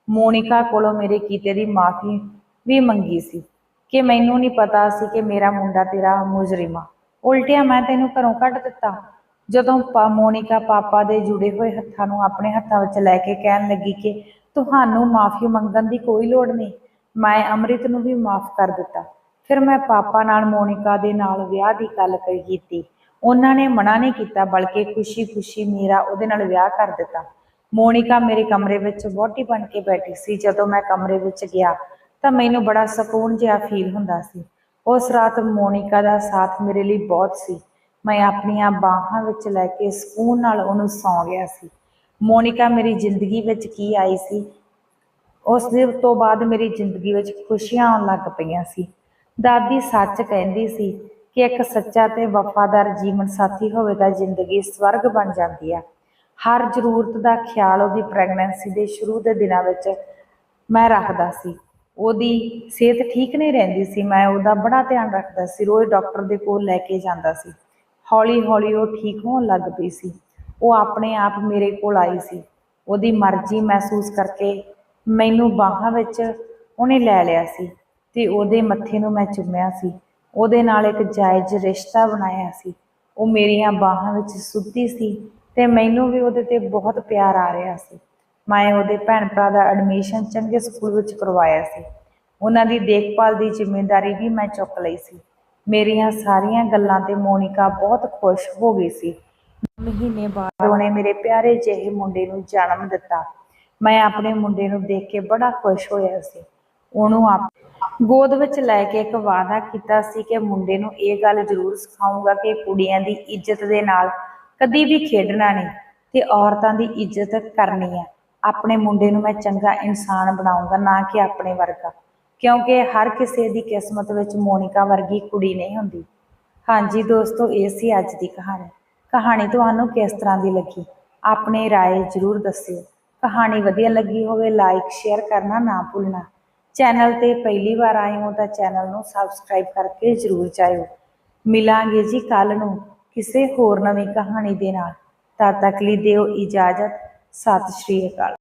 ਮੋਨਿਕਾ ਕੋਲੋਂ ਮੇਰੇ ਕੀਤੇ ਦੀ ਮਾਫ਼ੀ ਵੀ ਮੰਗੀ ਸੀ ਕਿ ਮੈਨੂੰ ਨਹੀਂ ਪਤਾ ਸੀ ਕਿ ਮੇਰਾ ਮੁੰਡਾ ਤੇਰਾ ਮੁਜਰਿਮ ਆ। ਉਲਟਿਆ ਮੈਂ ਤੈਨੂੰ ਘਰੋਂ ਕੱਢ ਦਿੱਤਾ। ਜਦੋਂ ਮੋਨਿਕਾ ਪਾਪਾ ਦੇ ਜੁੜੇ ਹੋਏ ਹੱਥਾਂ ਨੂੰ ਆਪਣੇ ਹੱਥਾਂ ਵਿੱਚ ਲੈ ਕੇ ਕਹਿਣ ਲੱਗੀ ਕਿ ਤੁਹਾਨੂੰ ਮਾਫ਼ੀ ਮੰਗਣ ਦੀ ਕੋਈ ਲੋੜ ਨਹੀਂ, ਮੈਂ ਅੰਮ੍ਰਿਤ ਨੂੰ ਵੀ ਮਾਫ਼ ਕਰ ਦਿੱਤਾ। ਫਿਰ ਮੈਂ ਪਾਪਾ ਨਾਲ ਮੋਨਿਕਾ ਦੇ ਨਾਲ ਵਿਆਹ ਦੀ ਗੱਲ ਕੀਤੀ। ਉਹਨਾਂ ਨੇ ਮਨਾ ਨਹੀਂ ਕੀਤਾ ਬਲਕਿ ਖੁਸ਼ੀ-ਖੁਸ਼ੀ ਮੇਰਾ ਉਹਦੇ ਨਾਲ ਵਿਆਹ ਕਰ ਦਿੱਤਾ। ਮੋਨਿਕਾ ਮੇਰੇ ਕਮਰੇ ਵਿੱਚ ਵਹੁਟੀ ਬਣ ਕੇ ਬੈਠੀ ਸੀ। ਜਦੋਂ ਮੈਂ ਕਮਰੇ ਵਿੱਚ ਗਿਆ ਤਾਂ ਮੈਨੂੰ ਬੜਾ ਸਕੂਨ ਜਿਹਾ ਫੀਲ ਹੁੰਦਾ ਸੀ। ਉਸ ਰਾਤ ਮੋਨਿਕਾ ਦਾ ਸਾਥ ਮੇਰੇ ਲਈ ਬਹੁਤ ਸੀ। ਮੈਂ ਆਪਣੀਆਂ ਬਾਹਾਂ ਵਿੱਚ ਲੈ ਕੇ ਸਕੂਨ ਨਾਲ ਉਹਨੂੰ ਸੌਂ ਗਿਆ ਸੀ। ਮੋਨਿਕਾ ਮੇਰੀ ਜ਼ਿੰਦਗੀ ਵਿੱਚ ਕੀ ਆਈ ਸੀ, ਉਸ ਦੇ ਤੋਂ ਬਾਅਦ ਮੇਰੀ ਜ਼ਿੰਦਗੀ ਵਿੱਚ ਖੁਸ਼ੀਆਂ ਆਉਣ ਲੱਗ ਪਈਆਂ ਸੀ। ਦਾਦੀ ਸੱਚ ਕਹਿੰਦੀ ਸੀ ਕਿ ਇੱਕ ਸੱਚਾ ਤੇ ਵਫਾਦਾਰ ਜੀਵਨ ਸਾਥੀ ਹੋਵੇ ਤਾਂ ਜ਼ਿੰਦਗੀ ਸਵਰਗ ਬਣ ਜਾਂਦੀ ਆ। ਹਰ ਜ਼ਰੂਰਤ ਦਾ ਖਿਆਲ ਉਹਦੀ ਪ੍ਰੈਗਨੈਂਸੀ ਦੇ ਸ਼ੁਰੂ ਦੇ ਦਿਨਾਂ ਵਿੱਚ ਮੈਂ ਰੱਖਦਾ ਸੀ। ਉਹਦੀ ਸਿਹਤ ਠੀਕ ਨਹੀਂ ਰਹਿੰਦੀ ਸੀ। ਮੈਂ ਉਹਦਾ ਬੜਾ ਧਿਆਨ ਰੱਖਦਾ ਸੀ। ਰੋਜ਼ ਡਾਕਟਰ ਦੇ ਕੋਲ ਲੈ ਕੇ ਜਾਂਦਾ ਸੀ। ਹੌਲੀ-ਹੌਲੀ ਉਹ ਠੀਕ ਹੋਣ ਲੱਗ ਪਈ ਸੀ। ਉਹ ਆਪਣੇ ਆਪ ਮੇਰੇ ਕੋਲ ਆਈ ਸੀ। ਉਹਦੀ ਮਰਜ਼ੀ ਮਹਿਸੂਸ ਕਰਕੇ ਮੈਨੂੰ ਬਾਹਾਂ ਵਿੱਚ ਉਹਨੇ ਲੈ ਲਿਆ ਸੀ ਤੇ ਉਹਦੇ ਮੱਥੇ ਨੂੰ ਮੈਂ ਚੁੰਮਿਆ ਸੀ। ਉਹਦੇ ਨਾਲ ਇੱਕ ਜਾਇਜ਼ ਰਿਸ਼ਤਾ ਬਣਾਇਆ ਸੀ। ਉਹ ਮੇਰੀਆਂ ਬਾਹਾਂ ਵਿੱਚ ਸੁੱਤੀ ਸੀ ਤੇ ਮੈਨੂੰ ਵੀ ਉਹਦੇ ਤੇ ਬਹੁਤ ਪਿਆਰ ਆ ਰਿਹਾ ਸੀ। ਮੈਂ ਉਹਦੇ ਭੈਣ ਭਰਾ ਦਾ ਐਡਮਿਸ਼ਨ ਚੰਗੇ ਸਕੂਲ ਵਿੱਚ ਕਰਵਾਇਆ ਸੀ। ਉਹਨਾਂ ਦੀ ਦੇਖਭਾਲ ਦੀ ਜ਼ਿੰਮੇਵਾਰੀ ਵੀ ਮੈਂ ਚੁੱਕ ਲਈ ਸੀ। ਮੇਰੀਆਂ ਸਾਰੀਆਂ ਗੱਲਾਂ ਤੇ ਮੋਨਿਕਾ ਬਹੁਤ ਖੁਸ਼ ਹੋ ਗਈ ਸੀ। ਮਹੀਨੇ ਬਾਅਦ ਉਹਨੇ ਮੇਰੇ ਪਿਆਰੇ ਜਿਹੇ ਮੁੰਡੇ ਨੂੰ ਜਨਮ ਦਿੱਤਾ। ਮੈਂ ਆਪਣੇ ਮੁੰਡੇ ਨੂੰ ਦੇਖ ਕੇ ਬੜਾ ਖੁਸ਼ ਹੋਇਆ ਸੀ। ਉਹਨੂੰ ਗੋਦ ਵਿੱਚ ਲੈ ਕੇ ਇੱਕ ਵਾਅਦਾ ਕੀਤਾ ਸੀ ਕਿ ਮੁੰਡੇ ਨੂੰ ਇਹ ਗੱਲ ਜ਼ਰੂਰ ਸਿਖਾਊਂਗਾ ਕਿ ਕੁੜੀਆਂ ਦੀ ਇੱਜ਼ਤ ਦੇ ਨਾਲ ਕਦੀ ਵੀ ਖੇਡਣਾ ਨਹੀਂ ਤੇ ਔਰਤਾਂ ਦੀ ਇੱਜ਼ਤ ਕਰਨੀ ਹੈ। ਆਪਣੇ ਮੁੰਡੇ ਨੂੰ ਮੈਂ ਚੰਗਾ ਇਨਸਾਨ ਬਣਾਊਂਗਾ, ਨਾ ਕਿ ਆਪਣੇ ਵਰਗਾ, ਕਿਉਂਕਿ ਹਰ ਕਿਸੇ ਦੀ ਕਿਸਮਤ ਵਿੱਚ ਮੋਨਿਕਾ ਵਰਗੀ ਕੁੜੀ ਨਹੀਂ ਹੁੰਦੀ। ਹਾਂਜੀ ਦੋਸਤੋ, ਇਹ ਸੀ ਅੱਜ ਦੀ ਕਹਾਣੀ। ਕਹਾਣੀ ਤੁਹਾਨੂੰ ਕਿਸ ਤਰ੍ਹਾਂ ਦੀ ਲੱਗੀ? ਆਪਣੀ ਰਾਏ ਜ਼ਰੂਰ ਦੱਸਿਓ। ਕਹਾਣੀ ਵਧੀਆ ਲੱਗੀ ਹੋਵੇ ਲਾਈਕ ਸ਼ੇਅਰ ਕਰਨਾ ਨਾ ਭੁੱਲਣਾ। ਚੈਨਲ ਤੇ ਪਹਿਲੀ ਵਾਰ ਆਏ ਹੋ ਤਾਂ ਚੈਨਲ ਨੂੰ ਸਬਸਕ੍ਰਾਈਬ ਕਰਕੇ ਜ਼ਰੂਰ ਜਾਇਓ। ਮਿਲਾਂਗੇ ਜੀ ਕੱਲ੍ਹ ਨੂੰ ਕਿਸੇ ਹੋਰ ਨਵੀਂ ਕਹਾਣੀ ਦੇ ਨਾਲ। ਤਦ ਤੱਕ ਲਈ ਦਿਓ ਇਜਾਜ਼ਤ। ਸਤਿ ਸ਼੍ਰੀ ਅਕਾਲ।